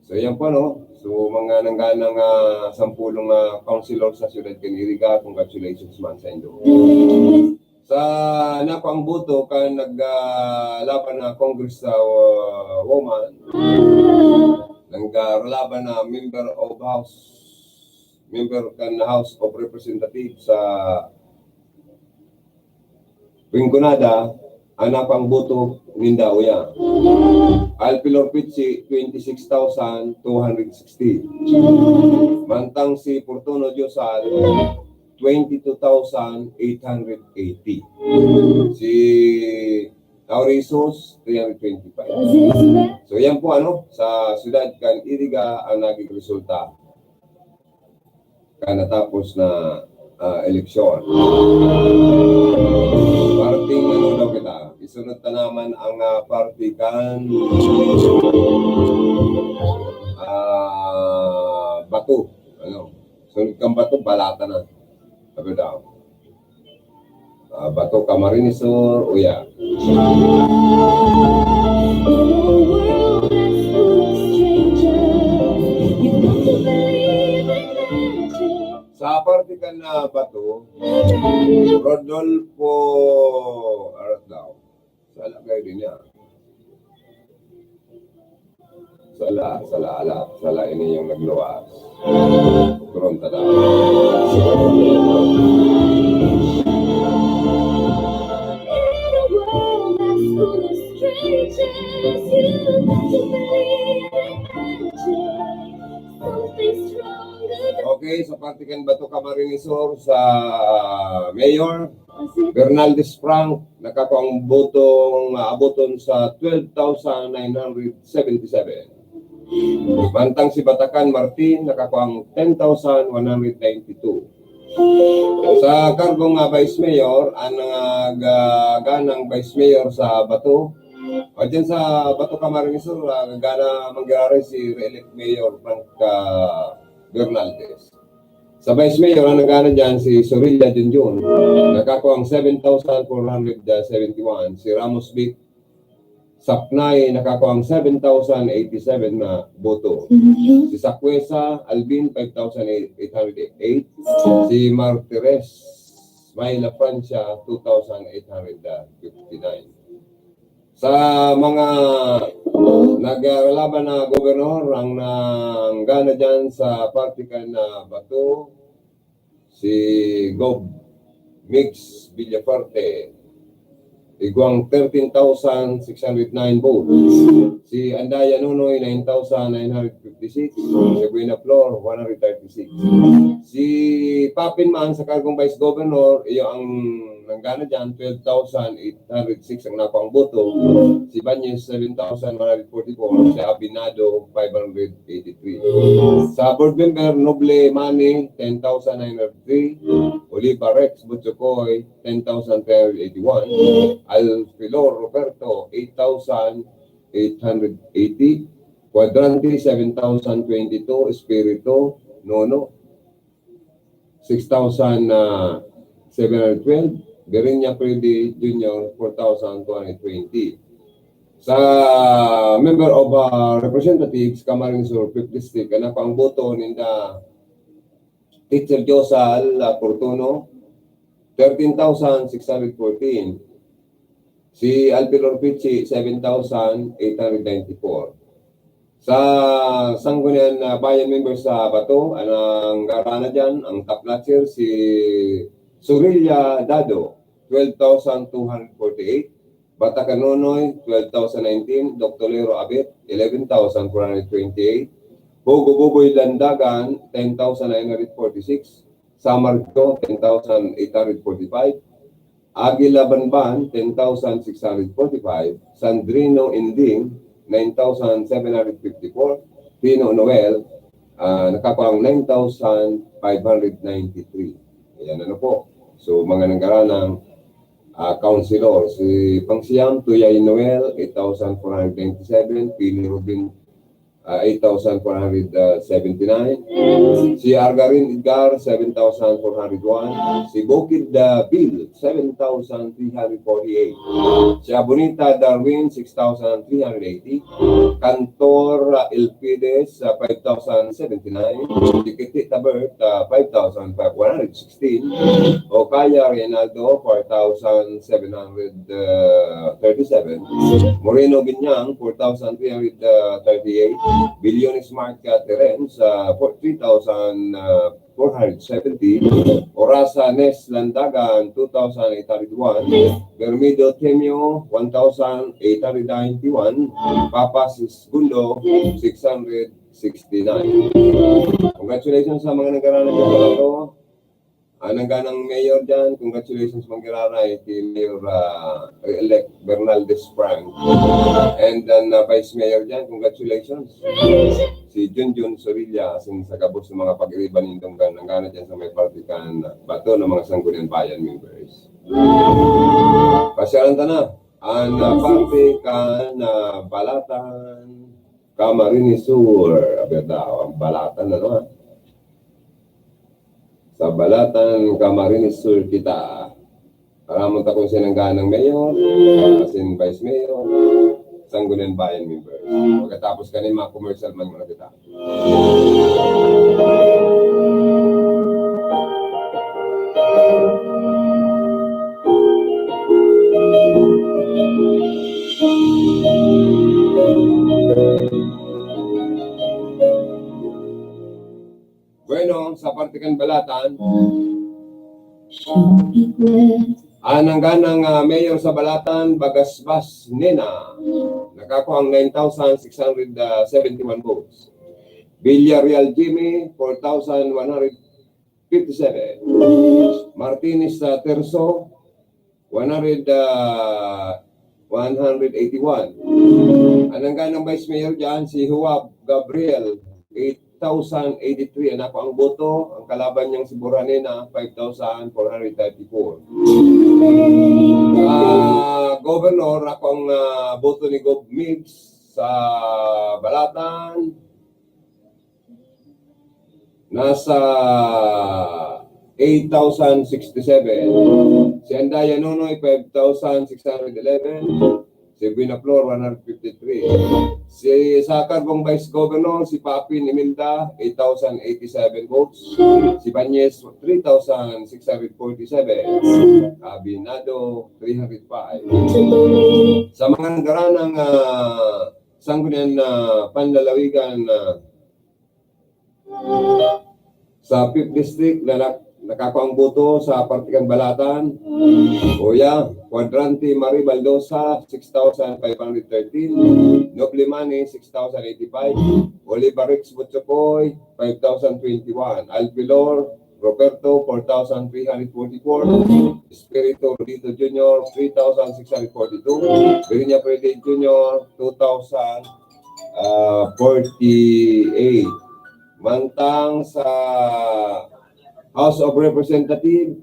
Speaker 5: So yan po, no? So mga nangganang sampulong councilor sa Siyudad kan Iriga, congratulations man sa inyo. Sa nako ang buto kan naglaban na Congress woman, naglalaban na member kan House of Representatives sa Rinconada, anak ang buto Mindanao yan. Alpilor Pitsi, 26,260. Mantang si Fortuno Diosal, 22,880. Si Taurisos, 325. So yan po sa Siyudad kan Iriga ang naging resulta kanatapos na eleksyon. Parting daw kita. Isunod na naman ang party kan Bato. Sunod kang Bato, balata na. Sabi daw. Bato Camarines Sur, Uya. Sa party kan Bato, Rodolfo Arasdaw. Sala kayo din niya. Sala ini yung nagluwas. Turon tada. Okay, sa party kan Bato Camarines Sur sa Mayor Bernaldez Frank, nakakuha ang botong aboton sa 12,977. Mantang si Batakan Martin, nakakuha ang 10,192. Sa kargong Vice Mayor, ang ganang Vice Mayor sa Bato, o dyan sa Bato Camarines Sur, gana mangyari si re-elect Mayor Frank Bernaldez. Sa Vice Mayor, ang nagana dyan si Sorilla Junjun, nakakuha ang 7,471. Si Ramos Vic, Sapnay nakakuha ang 7,087 na boto. Si Sakwesa Alvin 5,808. Si Martires Mayla Francia 2,859. Sa mga naglalaban na gobernador ang nanggana dyan sa partikan na Bato, si Gob Mix Villafuerte, iguang 13,609 votes. Si Andaya Nunoy, 9,956. Si Buena Flor, 136. Si Papin Man sa kargong Vice Governor, iyo ang nanggana dyan, 12,806 ang napang boto. Si Banyes, 7,144. Si Abinado, 583. Sa board member, Noble Mani, 10,903. Oliva Rex Butchokoy, 10,381. Alfilor Roberto, 8,880. Quadrante, 7,022. Espiritu, Nono, 6,712. Berinya Predi Jr., 4,220. Sa member of representatives, Camarines Sur, 5th District, anak ang boto ninda Teacher Josal Portuno, 13,614. Si Alpilor Pichi, 7,894. Sa Sanggunian Bayan members sa Bato, anang garana dyan, ang top notcher si Surilla Dado, 12,248. Bata Nonoy, 12,019. Dr. Lero Abet, 11,428. Bogo Boboy Landagan, 10,946. Samarco, 10,845. Aguila Banban, 10,645. Sandrino Inding, 9,754. Pino Noel, nakakuha ang 9,593. Ayan, ano po. So, mga nanggaranang councilor, si Pangsiyam, Tuyay Noel, 8,497. Pili Rubin, 8,479. Si Argarin Edgar, 7,401. Si Bukid Bill, 7,348. Si Abonita Darwin, 6,380. Cantor Elpides, 5,079. Si Kiti Tabert, 5,116. Okaya Reynaldo, 4,737. Moreno Binyang, 4,338. Bilyones Marca Terence, 3,470. Orasa Nes Landagan, 2,801. Bermido Temio, 1,891. Papas Gundo, 669. Congratulations sa mga nagaranan dyan sa ito. Nangganang mayor dyan, congratulations Mangiraray kay Mayor elect Bernaldez Frank. And then Vice Mayor dyan, congratulations. Si Junjun Sorilla, asin sa kabos ng mga pag-iriban nitong nanggana dyan sa may partikan Bato ng mga Sangguniang Bayan members. Pasyalan ta na, ang partikan Balatan, Camarines Sur, abiyata, ang Balatan na naman. Sa Balatan, Camarines Sur kita. Karamon ta kung sinangganang mayor, asin vice mayor, Sangguniang Bayan members. Pagkatapos kanin mga commercial man muna kita. Bueno, sa partikan Balatan, nangganang mayor sa Balatan, Bagasbas Nena, nakakuha ang 9,671 votes. Villarreal Jimmy, 4,157. Martinez Terso, 181. Nangganang vice mayor dyan, si Huwab Gabriel, 8,083. Anak ang boto, ang kalaban niyang si Buranena, 5,434. Governor, ako ang boto ni Gob Mix sa Balatan. Nasa 8,067. Si Andaya Nunoy, 5,611. Si Binaflor, 153. Sa Carbong Vice Governor, si Papin Imelda, 8,087 votes. Si Banyes, 3,647. Abinado, 305. Sa mga nagaranang sanggunian na panlalawigan sa 5th District na nakakuang boto sa Partikang Balatan, Oya, Cuadrante Mari Baldosa, 6,513, Noblemani, 6,085, Oliver Rix Butchopoy, 5,021, Alpilor, Roberto, 4,344, Espiritu Rodito Jr., 3,642, Birinya Prede Jr., 2,048. Mantang sa House of Representatives,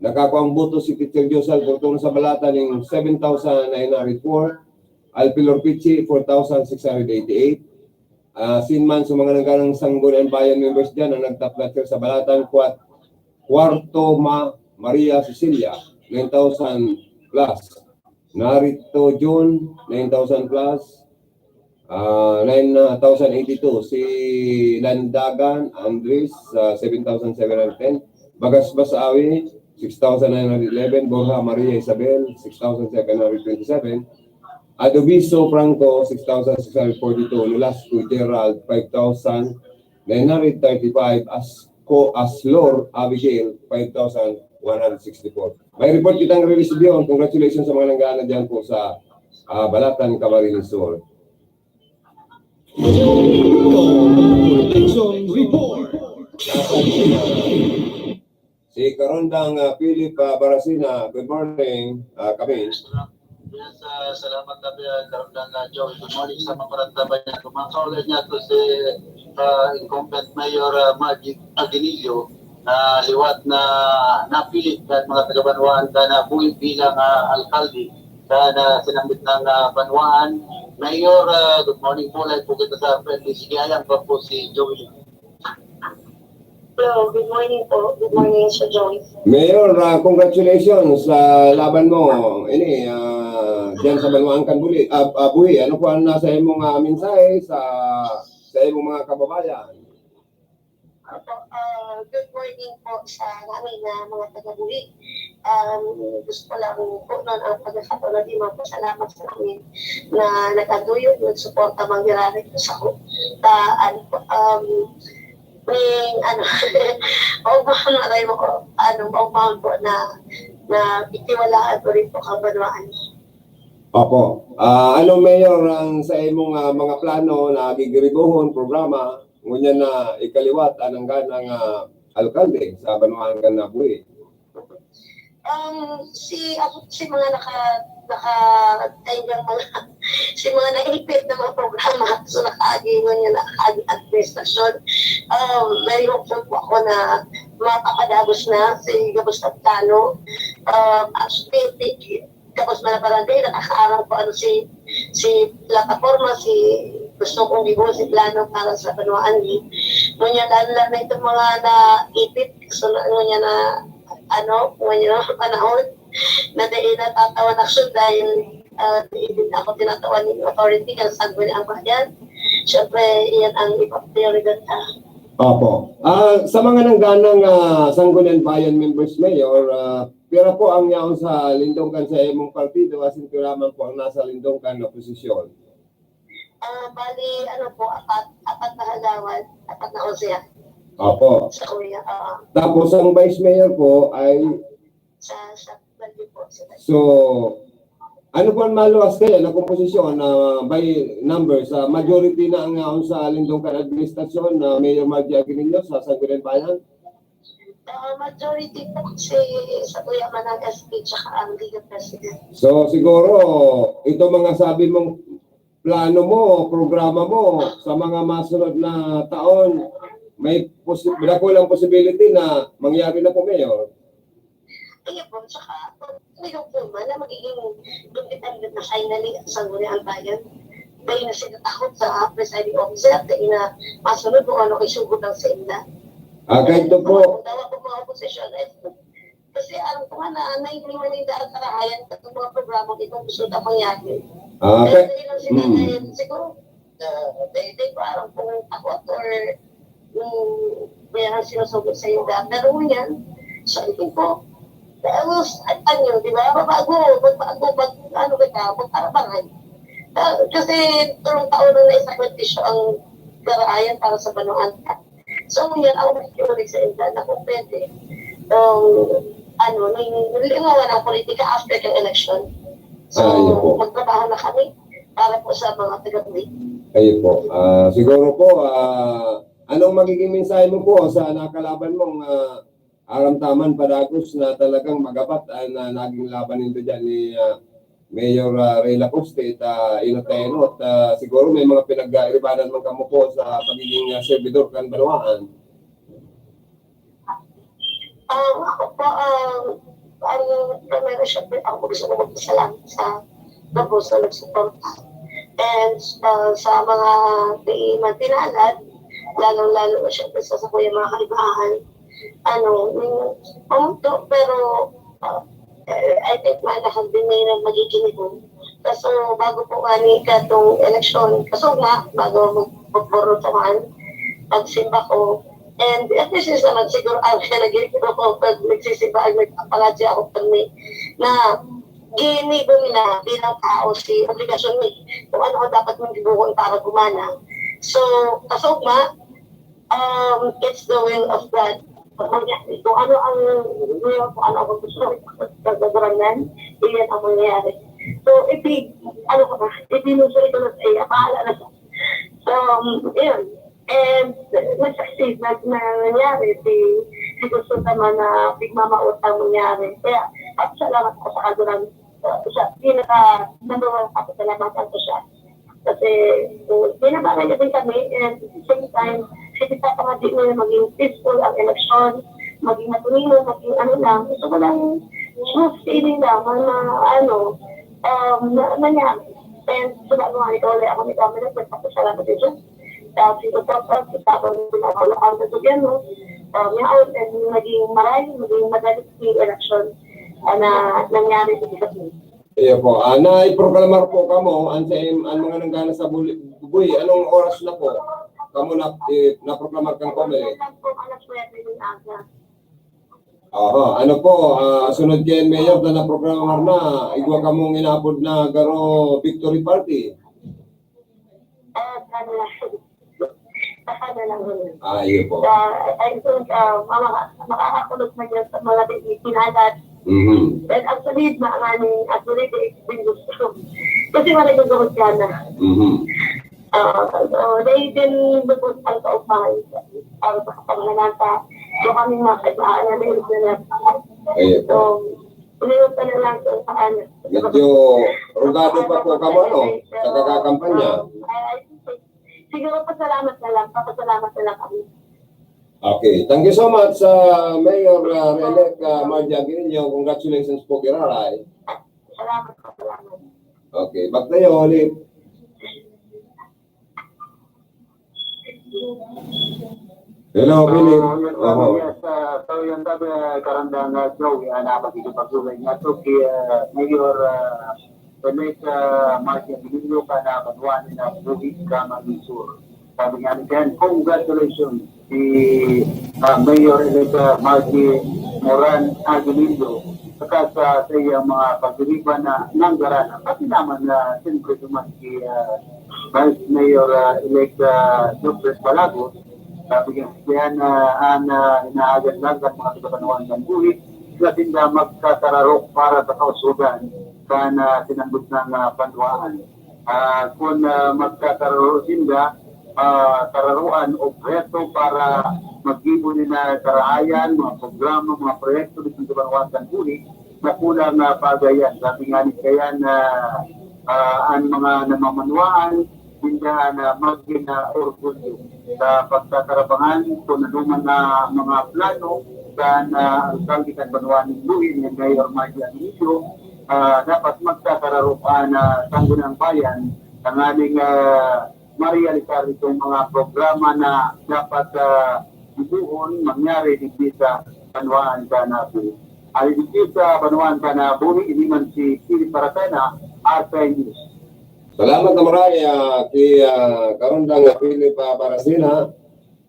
Speaker 5: nakakuang boto si Teacher Josal Fortuna sa Balatan ng 7,904, Alpilor Pichi, 4,688, Sinman sa mga nagkanang Sangguniang Bayan members dyan ang nagtap lecture sa Balatan, Cuarto Maria Cecilia, 9,000 plus, Narito June, 9,000 plus, 9,082. Si Landagan Andres, 7,710. Bagasbas Awi, 6,911. Borja Maria Isabel, 6,727. Adobiso Franco, 6,642. Nolasco Gerald, 5,935. Aslor Abigail, 5,164. May report kitang release yun. Congratulations sa mga nanggana dyan po sa Balatan, Camarines Sur.
Speaker 2: Election Report.
Speaker 5: Si Karondang Philip Barasina, good morning kami.
Speaker 6: Yes, salamat kami Karundang Joe. Good morning sa mga parantaban niya. Kumakaulit niya to si incumbent Mayor Magic Aguinildo na liwat na napilit at mga taga-Banwaan na buhay bilang alkalde na sinambit ng Banwaan. Mayor, good morning po. Like po kita sa friendly. Sige, ayan pa po si Joey.
Speaker 7: Hello, good morning po. Good morning, Sir Joey.
Speaker 5: Mayor, congratulations sa laban mo. Ini, dyan sa Banwaan Kanbuli. Buhi, ano po ang nasa imong mensahe sa imong mga kababayan?
Speaker 7: Good morning po sa namin na mga taga-Buhi. Gusto ko lang po noon ang pagkakataon na di magpasalamat sa amin na nag-aguyod, nag-suporta mangyari ko sa ko. Maugmahan po na itiwalaan ko rin po ang Banwaan.
Speaker 5: Opo. Ano, Mayor, ang sa imong mga plano na gigribuhon programa ngunyan na ikaliwat anang ganang alkalde sa Banwaan Buhi?
Speaker 7: Si mga nakatayang si mga naipit na mga programa so nakaagi niya nakaagi administrasyon. Very hopeful po ako na mapapadagos na si Gabos Taptano. Tapos malabarangay, nakakaaral ko si plataforma, gusto kong gibuo si plano para sa Banwaan. Ngunyan, lalo na itong mga naipit, so ngunyan na panahon, na dahil natatawan action dahil din ako tinatawan ng authority kasi sagwin ang bayan. Siyempre, iyan ang ipaprioridad.
Speaker 5: Opo. Sa mga nangganang Sangguniang Bayan members, Mayor, pira po ang yaon sa Lindongkan sa imong partido asin piraman po ang nasa Lindongkan na posisyon?
Speaker 7: Bali, apat na halawan, apat na osya.
Speaker 5: Opo.
Speaker 7: Sa kuya.
Speaker 5: Tapos ang Vice Mayor po ay
Speaker 7: Sa Bali po.
Speaker 5: so, ano po ang maluwas kayo na komposisyon na by numbers? Majority na ang yaon sa Lindongkan Administrasyon na Mayor Margie Aguinildo sa Sangguniang Bayan?
Speaker 7: Majority po kasi sa kuya Manang SP tsaka ang League President.
Speaker 5: So siguro, ito mga sabi mong plano mo, programa mo sa mga masunod na taon, may dakulang possibility na mangyari na po, Mayor.
Speaker 7: Kaya po, tsaka may hukuman na magiging independent na finally sa Sangguniang Bayan. Dahil na sila takot sa presiding officer dahil na masunod kung ano isugod ng SEMNA.
Speaker 5: Kahit po,
Speaker 7: Dawa po mga oposisyon, Kasi alam ko nga na nainiwan yung dararayan at yung mga programa itong gusto na mangyari.
Speaker 5: Okay.
Speaker 7: Pero yun sila ngayon, siguro, they parang kung ako or mayroon sinusugot sa yung daan. Pero yan, sabi ko, ano, di ba? Magbago, magkarapangan. Kasi tulong taon na naisakritisyo ang daraayan para sa Banuan. So, yan, ako nakikiulit sa indan na kung pwede. Nilingawan ang politika after the election. So, magtrabaho na kami para po sa mga taga-uwi.
Speaker 5: Kayo po. Siguro po, anong magiging mensahe mo po sa nakalaban mong Aramtaman Padagos na talagang magapat na naging laban nito dyan ni Mayor Reyla Coste at Inoteno at siguro may mga pinag-iribanan man kamo po sa pagiging servidor kan Banuan.
Speaker 7: Ako po, meron syempre ako gusto ko magpasalamat sa Bagos na nagsuporta. And sa mga tinalad, lalong-lalo na syempre sa kuya mga kaibahan, pero I think malakang din na magiging ito. Kaso bago po ni katong eleksyon, kaso nga, bago magpaporotaman, pagsimba ko, and at least naman siguro ang nagiging ko pag nagsisimba, nagpapangadya ako permi, na ginigo nila bilang tao si obligasyon ni kung ano dapat mong gibuhon para gumana. So, kaso nga, it's the will of God. Kung ano ang gusto ng gagawin, iyan ang mangyayari. So, ipinuso ito na sa iya, pahala na siya. So, yun. And, nag-succeed na nangyari si gusto naman na bigmamaot ang mangyari. Kaya, salamat ko sa kagulang siya. Number one, salamatan ko siya. Kasi, binabangan niya din kami, and at the same time, hindi pa nga din na maging peaceful ang eleksyon, maging matunino, maging lang. Gusto ko lang smooth sailing lang nangyari. And so that mga ikaw ulit ako ni Kami na pagpapasalamat din siya. Sino po, tapos pinakalakan sa gobyerno, and maging marami, maging madalit yung eleksyon na nangyari sa Pilipinas.
Speaker 5: Iya po. Na-iproklamar po kamo ang mga nanggana sa Bubuy. Anong oras na po? Kamo na-proklamar kang komele? Ano po, sunod kay Mayor na na-proklamar na, igwa kamong inabot na garo victory party. Iyo po.
Speaker 7: I think, makakakulot na dyan sa mga pinalat. And actually, they gusto. Kasi wala yung gamot yan na. They din lubos ang kaupahan para sa kapanganata. So kami mga kaibahan na rin na. So, uliwag ka na lang sa kanya.
Speaker 5: Medyo rugado pa po kamo sa kakakampanya.
Speaker 7: Siguro pasalamat na lang kami.
Speaker 5: Okay, thank you so much Mayor Relec Margie Aguinaldo. Congratulations po Kiraray.
Speaker 7: Salamat.
Speaker 5: Okay, back tayo ulit. Hello, Philip.
Speaker 6: Yes, so yung sabi karandang Joey, napagigipagsulay nga ito kay Mayor Relec Margie Aguinaldo ka na Banuan na Buhit ka Magisur. Sabi nga niyan, congratulations si Mayor Relec Margie Moran Aguinaldo saka sa iyang mga pagdiriban na nanggaranan. Pati naman na siyempre naman si Vice Mayor Elect Joseph Balagos. Sabi nga siya na inaagad-agad mga tagapanawan ng buhit na tinda magkatararok para sa kausugan na sinambot ng Banuan. Kung magkatararok tinda, tararuan o proyekto para mag-ibo na karaayan, mga programa, mga proyekto dito sa Banuan Tanbuli na kulang na pagayan. Sabi nga ni kaya na ang mga namamanuan hindi na maging orgulyo sa pagtatarabangan kung nanuman na mga plano kan alkalde kan Banuan ng Buhin ng Mayor Margie Aguinaldo dapat magtatararuan na Sangguniang Bayan ang ating ma-realisar itong mga programa na dapat ibuhon, mangyari dito sa Banuan Kanabu. ay dito sa Banuan ka na bumi iniman si Philip Paratena, RPI News.
Speaker 5: Salamat na marami kay Karundang Philip Parasina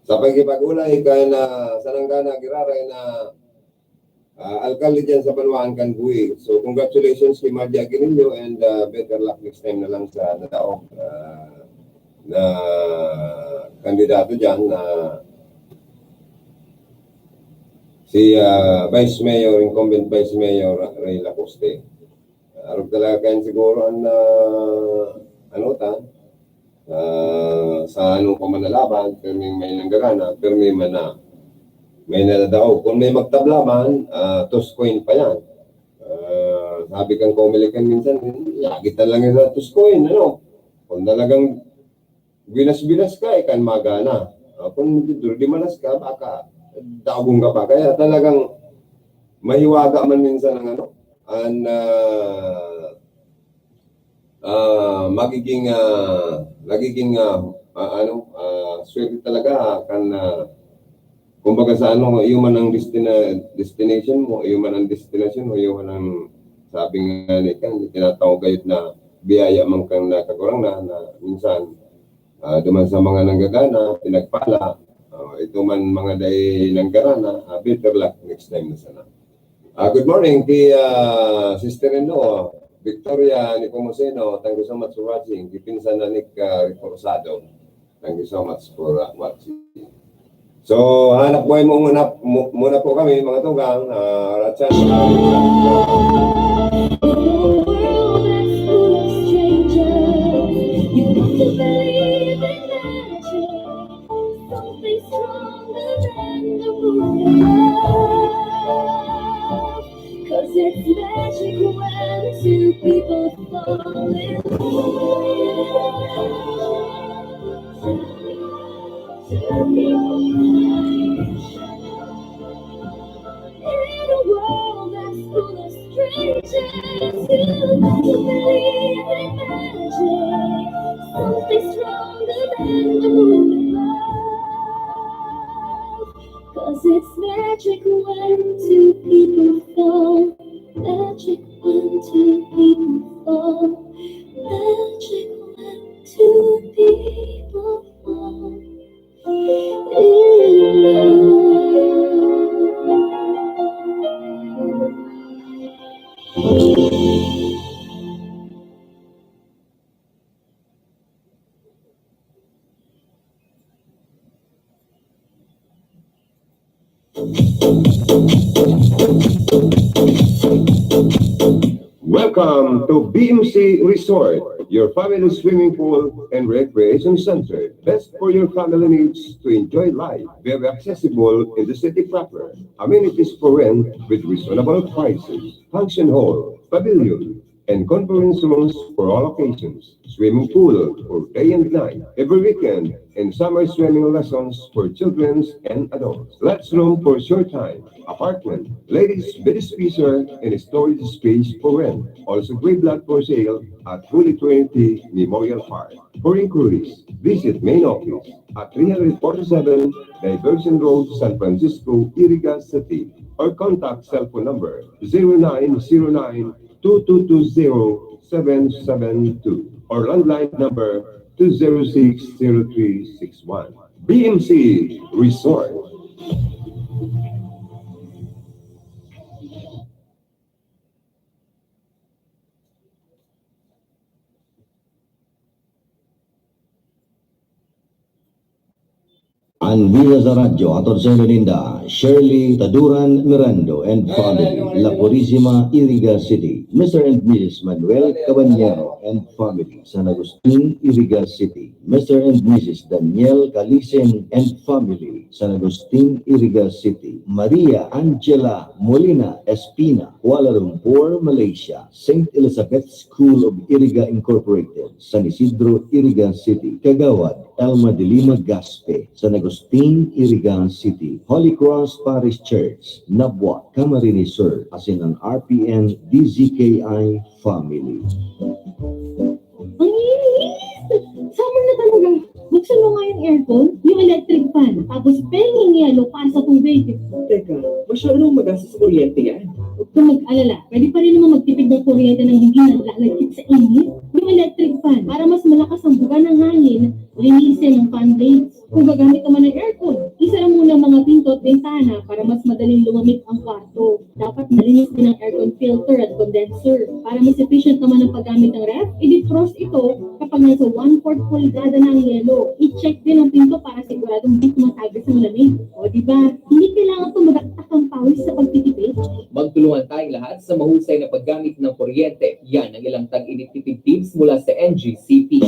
Speaker 5: sa pagkipag-ulay kay na sananggana giraray na alkalde dyan sa Banuan kan Buhi. So congratulations kay Mardia Aguinildo and better luck next time na lang sa nadaog na kandidato dyan na si Vice Mayor, incumbent Vice Mayor Ray Lacoste. Arog talaga kayo siguro ang sa anong pamanalaban, pero may nanggagana, pero may nadadaog. Kung may magtablaman, Tuscoin pa yan. Sabi kang kumilikan minsan, yagitan lang yung Tuscoin, ano? Kung talagang binas-binas ka, kan magana. Kung di manas ka, baka daugong ka pa. Kaya talagang mahiwaga man minsan ng magiging swerte talaga kan kumbaga sa human ang destination mo, human ang destination mo, human ang sabi nga ni kan tinatawag kayot na biyaya man kang nakakurang na minsan duman sa mga nanggagana, pinagpala. Ito man mga day nanggarana, better luck next time na sana. Good morning kay sister-in-law, Victoria Nicomuseno. Thank you so much for watching. Kipinsan na Nick Rosado. Thank you so much for watching. So, hanap buhay mo muna po kami, mga tugang. Ratchan.
Speaker 4: Cause it's magic when two people fall in in a world that's full of strangers, you got to believe in magic, something stronger than the moon above. Cause it's magic when two people fall, magic when two people fall, magic when two people fall in love.
Speaker 5: Welcome to BMC Resort, your family swimming pool and recreation center. Best for your family needs to enjoy life. Very accessible in the city proper. Amenities for rent with reasonable prices. Function hall, pavilion, and conference rooms for all occasions. Swimming pool for day and night, every weekend, and summer swimming lessons for children and adults. Let's room for short time. Apartment, ladies' bed spacer, and storage space for rent. Also great lot for sale at Holy Trinity Memorial Park. For inquiries, visit main office at 347 Diversion Road, San Francisco, Iriga City, or contact cell phone number 0909-2220-772 or landline number 206-0361. BMC Resort.
Speaker 3: Anvira sa radyo, atod sa Linda, Shirley Taduran Mirando and family, La Purisima, Iriga City. Mr. and Mrs. Manuel Cabanyero and family, San Agustin, Iriga City. Mr. and Mrs. Daniel Calisen and family, San Agustin, Iriga City. Maria Angela Molina Espina, Kuala Lumpur, Malaysia. St. Elizabeth School of Iriga Incorporated, San Isidro, Iriga City. Kagawad, Elma de Lima Gaspe, San Agustin, Iriga City. Holy Cross Parish Church, Nabwa, Camarines Sur, as in an RPN DZKI family.
Speaker 4: Ang inis! Summer na talaga. Buksan mo nga yung aircon, yung electric fan, tapos penging yelo para sa tubig.
Speaker 1: Teka, masyadong magastos sa kuryente yan.
Speaker 8: Huwag kang mag-alala. Pwede pa rin naman magtipid ng kuryente ng hindi naglalagkit sa init. Yung electric fan, para mas malakas ang buga ng hangin, linisin ang fan blades. Kung gagamit naman ng aircon, isa lang muna ang mga pinto at bintana para mas madaling lumamig ang kwarto. Dapat malinis din ang aircon filter at condenser. Para mas efficient naman ang paggamit ng ref, i-defrost ito kapag nasa 1/4 pulgada na ang yelo. I-check din ang pinto para siguradong hindi tumatagos ang lamig. O diba, hindi kailangan tumagaktak ang pawis sa pagtitipid.
Speaker 1: Magtulungan tayong lahat sa mahusay na paggamit ng kuryente. Yan ang ilang tag-init-tipid tips mula sa NGCP.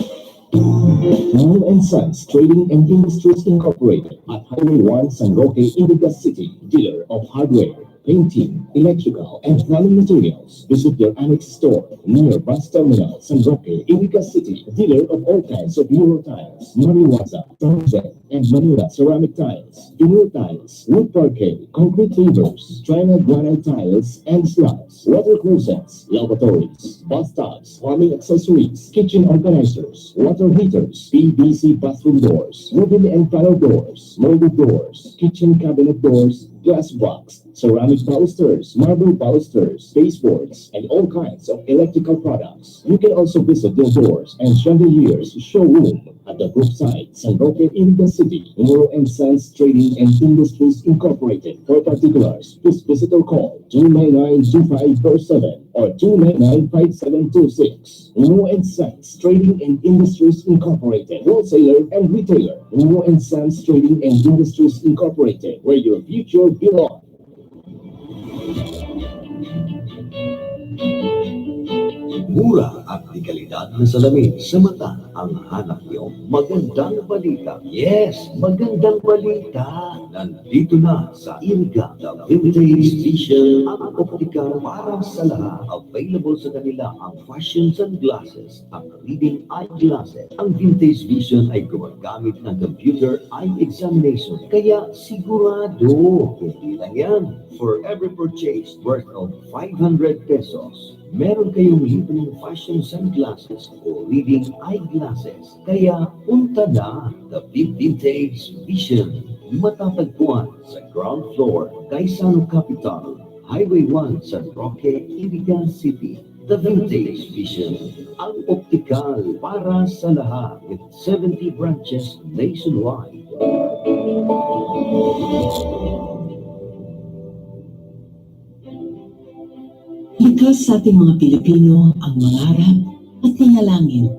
Speaker 2: New and Sons Trading and Industries Incorporated at Highway 1 San Roque, Iligan City, dealer of hardware, painting, electrical, and plumbing materials. Visit their annex store near Bus Terminal, San Roque, Iligan City, dealer of all kinds of Euro tiles, Mariwaza, Townsend, and Manila ceramic tiles, Euro tiles, wood parquet, concrete pavers, China granite tiles, and slabs, water closets, lavatories, bathtubs, plumbing accessories, kitchen organizers, water heaters, PVC bathroom doors, wooden and panel doors, molded doors, kitchen cabinet doors, glass box, ceramic balusters, marble balusters, baseboards, and all kinds of electrical products. You can also visit their doors and chandeliers showroom at the group site, San Roque, Iligan City, Muro and Sons Trading and Industries Incorporated. For particulars, please visit or call 299-2547 or 299-5726. Muro and Sons Trading and Industries Incorporated, wholesaler and retailer. Muro and Sons Trading and Industries Incorporated, where your future belongs.
Speaker 3: Mura at di kalidad na salamin sa mata ang hanap niyo. Magandang balita. Yes, magandang balita. Nandito na sa Iriga, the Vintage Vision, ang optical para sa lahat. Available sa kanila ang fashion sunglasses, ang reading eyeglasses. Ang Vintage Vision ay gumagamit ng computer eye examination. Kaya sigurado, hindi lang yan. For every purchase worth of 500 pesos, meron kayong libreng fashion sunglasses o reading eyeglasses. Kaya punta na the Vintage Vision. Matatagpuan sa ground floor, Gaisano Capital, Highway 1, San Roque, Iligan City. The Vintage Vision, ang optikal para sa lahat with 70 branches nationwide.
Speaker 9: Likas sa ating mga Pilipino ang mangarap at nanalangin.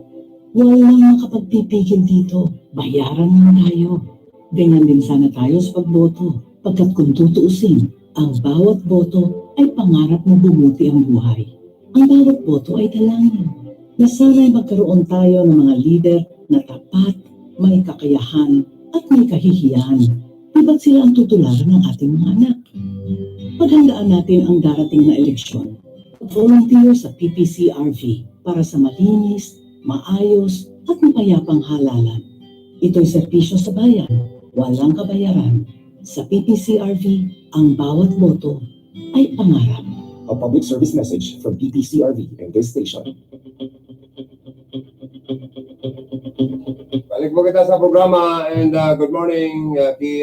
Speaker 9: Walang makapagpipigil dito. Bayaran lang tayo. Ganyan din sana tayo sa pagboto. Pagkat kung tutuusin, ang bawat boto ay pangarap na bumuti ang buhay. Ang bawat boto ay dalangin. Na sana'y magkaroon tayo ng mga lider na tapat, may kakayahan at may kahihiyan. Diba't sila ang tutularan ng ating mga anak. Paghandaan natin ang darating na eleksyon. Volunteer sa PPCRV para sa malinis, maayos at mapayapang halalan. Ito'y serbisyo sa bayan, walang kabayaran. Sa PPCRV, ang bawat boto ay pangarap.
Speaker 2: A public service message from PPCRV and this station.
Speaker 5: Balik po kita sa programa and good morning kay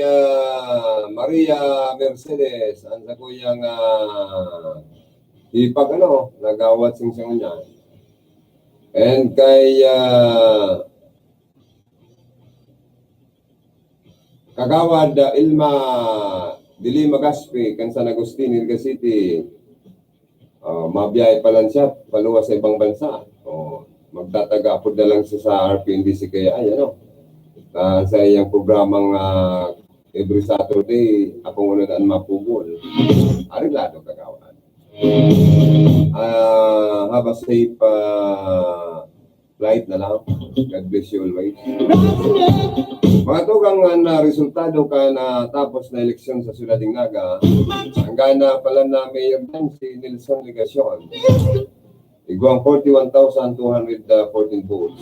Speaker 5: Maria Mercedes. Ang sa kuyang ipag nagawat sing-sing niya. And kay Kagawad Ilma Dili Magaspi, kan San Agustin, Iligan City. Mabiyahe pa lang siya, paluwas sa ibang bansa. Magtataga po na lang siya sa RPNDC kaya sa iyang programang every Saturday, akong unodaan mapugol. Ariglado Kagawad. Have a safe flight na lang. God bless you always. Mga tugang na resultado ka na tapos na eleksyon sa Ciudad Dingnaga, ang gana pala na Mayor Dan si Nelson Ligacion. Iguang 41,214 votes.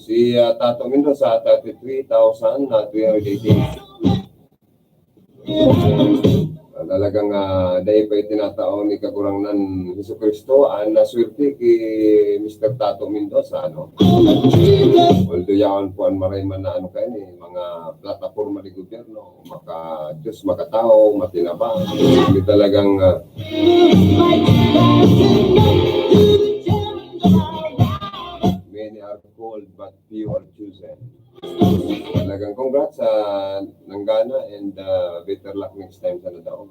Speaker 5: Si Tato Mendoza 33,318. talagang dahil pa itinataon ni Kagurangnan Hesus Kristo ang naswerte kay Mr. Tato Mendoza, ano? Although yaon po ang maray man na ano kayo ni mga plataforma ni gobyerno, Diyos makatao, matinabang. Hindi talagang many are called but few are chosen. Talagang congrats sa Nanggana and better luck next time sa Nadaog.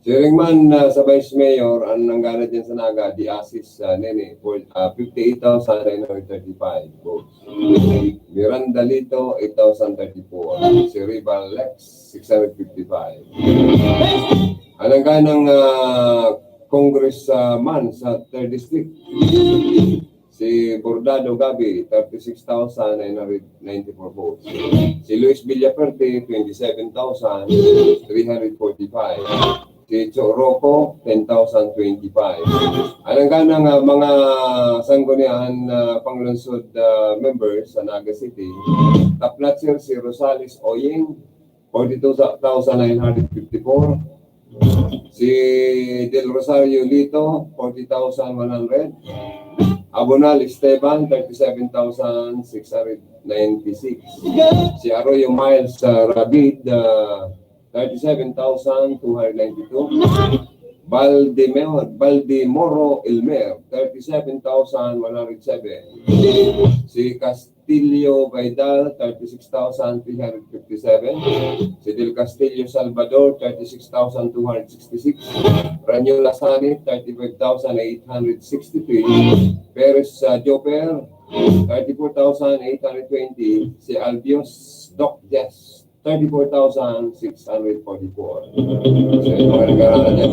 Speaker 5: Siring man sa Vice Mayor, ang Nanggana dyan sa Naga, di assist Nene, 58,935 votes. Miranda Lito, 8,034. Si Rival Lex, 655. Ang Nangganang congressman sa 3rd District, si Bordado Gabi, 36,994 votes. Si Luis Villaperte, 27,345. Si Choroco, 10,025. Anong ganang mga sanggunian panglungsod members sa Naga City, top notcher si Rosales Oyeng, 42,954. Si Del Rosario Lito, 40,100. Abonal Esteban, 37,696. Si Arroyo Miles Rabid, 37,292. Baldemoro Elmer, 37,107. Si Castillo Baidal, 36,357. Si Del Castillo Salvador, 36,266. Ranyo Lasani, 35,863. Perez Joper, 34,820. Si Albios Doc Jess, 34,644. So, yung mga nag-aaralan dyan,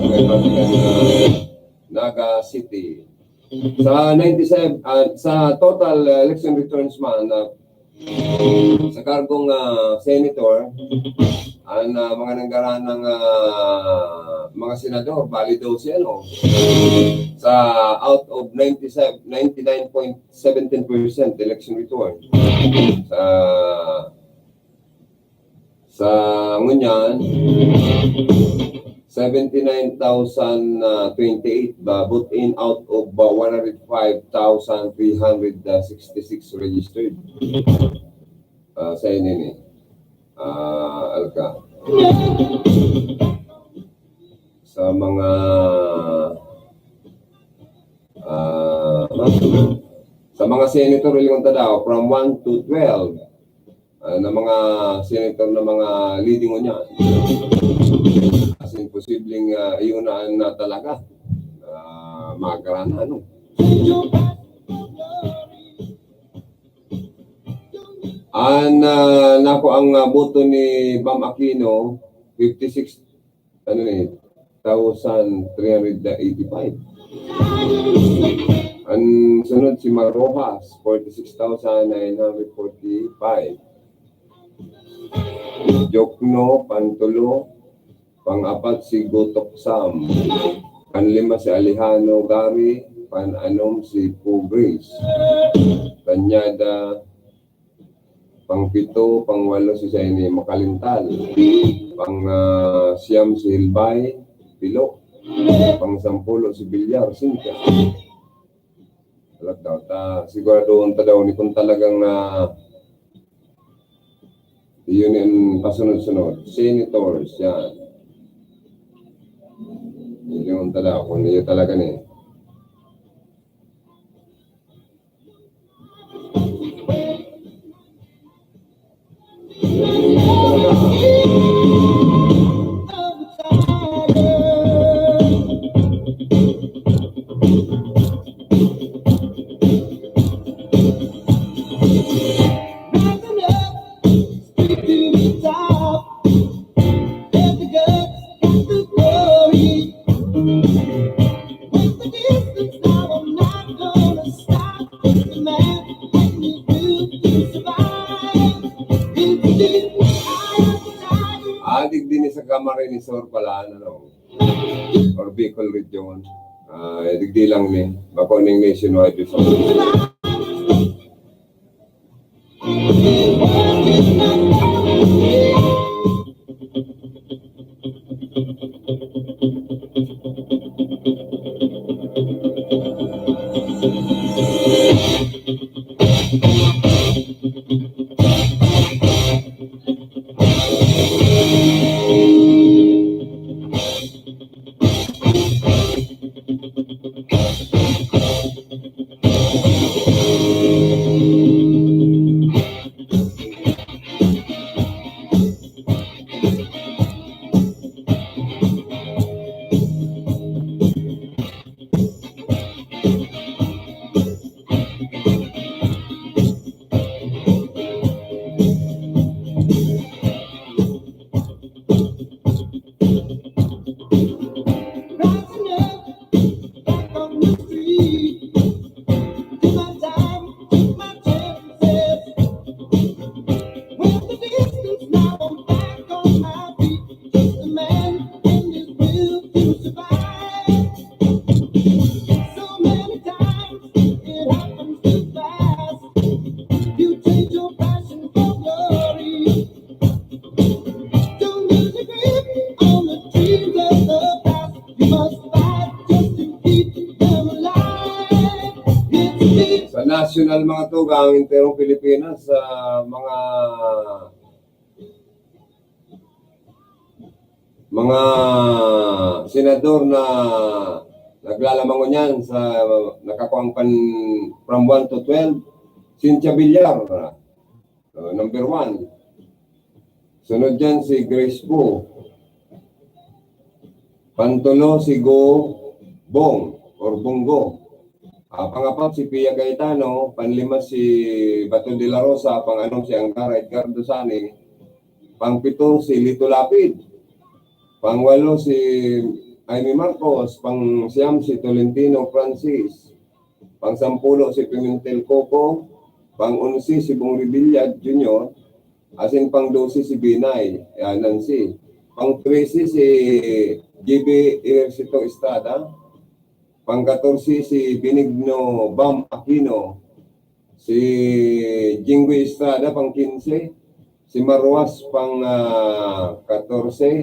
Speaker 5: Naga City. Sa 97, sa total election returns man, sa kargong senator, ang mga nanggaran ng mga senador, bali daw siya, no? Sa out of 99.17% election return. Sa ngunyan, 79,028 vote in out of 105,366 registered. Sa inini, Alka. Sa mga senator yung tadaw from 1 to 12 na mga senator na mga leading mo niya. Kasi posibleng iunaan na talaga magkarana, ano. Nako ang boto ni Bam Aquino, 56,385. Ang sunod si Mar Rojas, 46,945. Jokno, Pantulo, pang-apat si Gotok Sam, panlima si Alejandro Gary, pan-anom si Pugris, Tanyada, pang-pito, pang-walo si Saini Makalintal, pang-siyam si Hilbay, Pilo, pang-sampulo si Bilyar, Cynthia. Alam daw, siguradoon ta daw ni kung talagang yun yung pasunod-sunod. Senators, yan. Yun yung talaga. Kung yun talaga niya. Adik din sa Camarines pala, ano, or Bicol region. Digdi lang ni, bakoning nationwide result. Sa national mga tugang interong Pilipinas sa mga senador na naglalamangon yan sa nakakuang from 1 to 12, Cynthia Villar, number 1. Sunod dyan si Grace Pu. Pantulo si Go Bong or Bongo. Pangapat si Pia Gaetano, panlima si Baton de la Rosa, pang-anom si Angara Edgar Dosani, pang-pito si Lito Lapid, pang-walo si Jaime Marcos, pang-siyam si Tolentino Francis, pang-sampulo si Pimentel Coco, pang-11 si Bong Revilla Jr., asin pang-12 si Binay Nancy, pang-13 si GB Ejercito Estrada, pang-14 si Benigno Bam Aquino, si Jinggoy Estrada pang-15, si Marwas pang-14,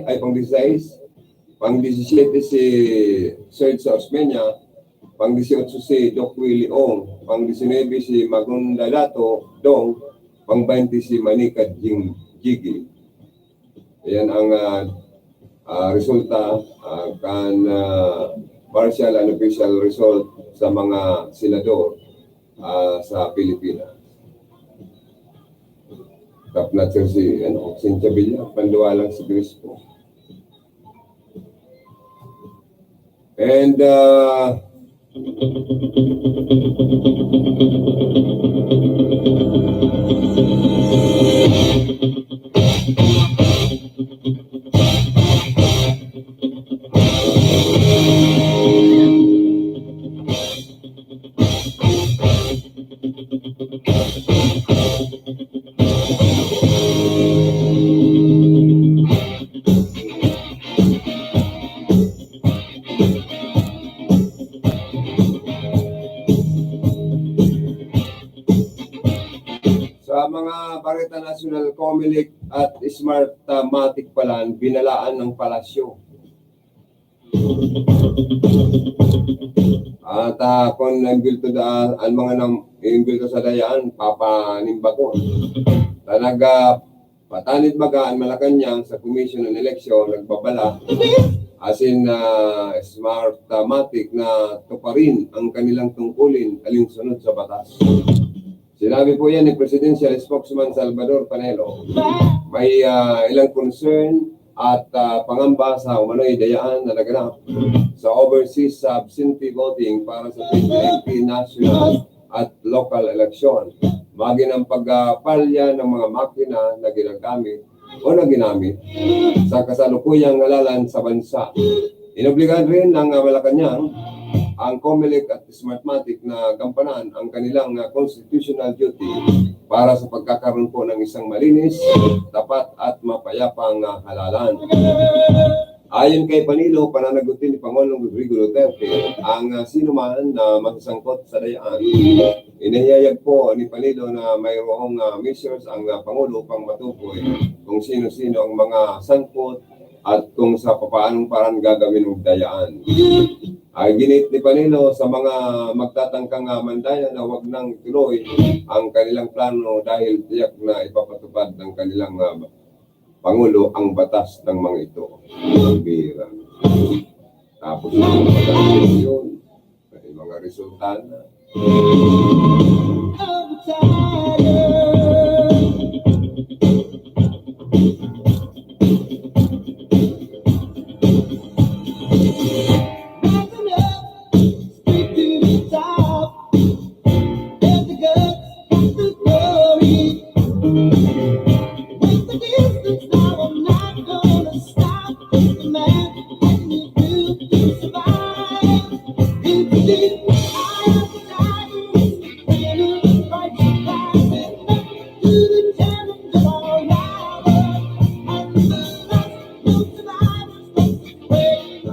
Speaker 5: pang-16, pang-17 si Serge Osmeña, pang-18 si Doc Willie Ong, pang-19 si Magunda Dato Dong, pang-20 si Manika Jigi. Yan ang resulta partial and official result sa mga senador sa Pilipinas. Top-notcher si Cynthia Villar, panduwalang si Crispo. And sa mga Barita National Comelec at Smartmatic Palan, binalaan ng palasyo. At kung nag-build ang mga nag-build sa dayaan, papanimba ko. Talaga, patanid magaan Malacanang sa Commission on Election, nagbabala, as in Smartmatic na tuparin ang kanilang tungkulin alinsunod sa batas. Sinabi po yan ni Presidential Spokesman Salvador Panelo. May ilang concern at pangamba sa umano'y dayaan na naganap sa overseas absentee voting para sa 2019 national at local election. Maging ang pagpalya ng mga makina na ginagamit o na ginamit sa kasalukuyang ngalalan sa bansa. Inobligan rin ng Malacanang ang Comelec at Smartmatic na gampanan ang kanilang constitutional duty para sa pagkakaroon po ng isang malinis, tapat at mapayapang halalan. Ayon kay Panilo, pananagutin ni Pangulong Rodrigo Duterte ang sinuman na masasangkot sa dayaan. Inihayag po ni Panilo na mayroong measures ang Pangulo pang matukoy kung sino-sino ang mga sangkot at kung sa papaanong parang gagawin ng dayaan. Ay ginit ni Panilo sa mga magtatangkang mandayan na wag nang tuloy ang kanilang plano dahil tiyak na ipapatupad ng kanilang Pangulo ang batas ng mga ito. Bira. Tapos yung mga yun, may mga resulta na.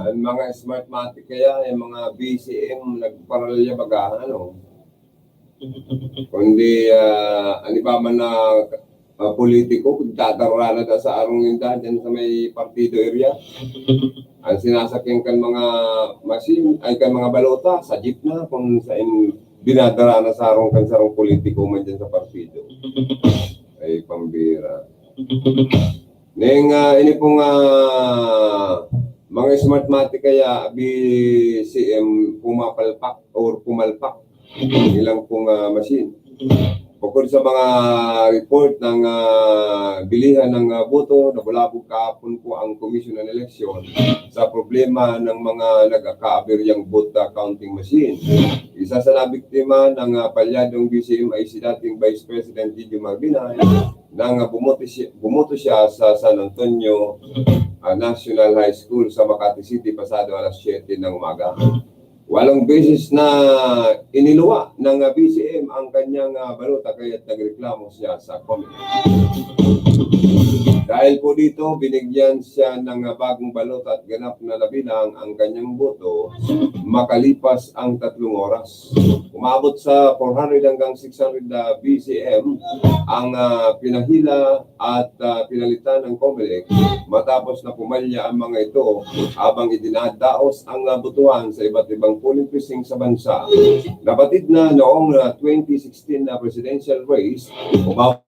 Speaker 5: Ang mga smartmatic kaya, yung mga BCM nagparalya baga, ano? Kundi, ano ba man na politiko, kung tatarana na sa arong yunda, dyan sa may partido area. Ang sinasakyan kan mga machine, ay kan mga balota, sa jeep na, kung saan binadara na sa arong kansarong politiko man dyan sa partido. Ay, pambira. Neng, ini pong mga smartmatic kaya BCM pumapalpak or pumalpak ilang pong machine. Bukod sa mga report ng bilihan ng boto, nabulabog kahapon po ang Commission ng Eleksyon sa problema ng mga nagkakaaberyang vote counting machine. Isa sa nabiktima ng palyadong BCM ay si dating Vice President Gigi Marbinay nang bumoto siya sa San Antonio National High School sa Makati City pasado alas 7 ng umaga. Walang beses na iniluwa ng BCM ang kanyang balota kaya't nagreklamo siya sa COMELEC. Dahil po dito, binigyan siya ng bagong balota at ganap na nabilang ang kanyang boto makalipas ang 3 oras. Umabot sa 400 hanggang 600 BCM ang pinahila at pinalitan ng COMELEC matapos na pumalya ang mga ito habang idinadaos ang botohan sa iba't ibang polling precinct sa bansa. Nabatid na noong 2016 na presidential race, umabot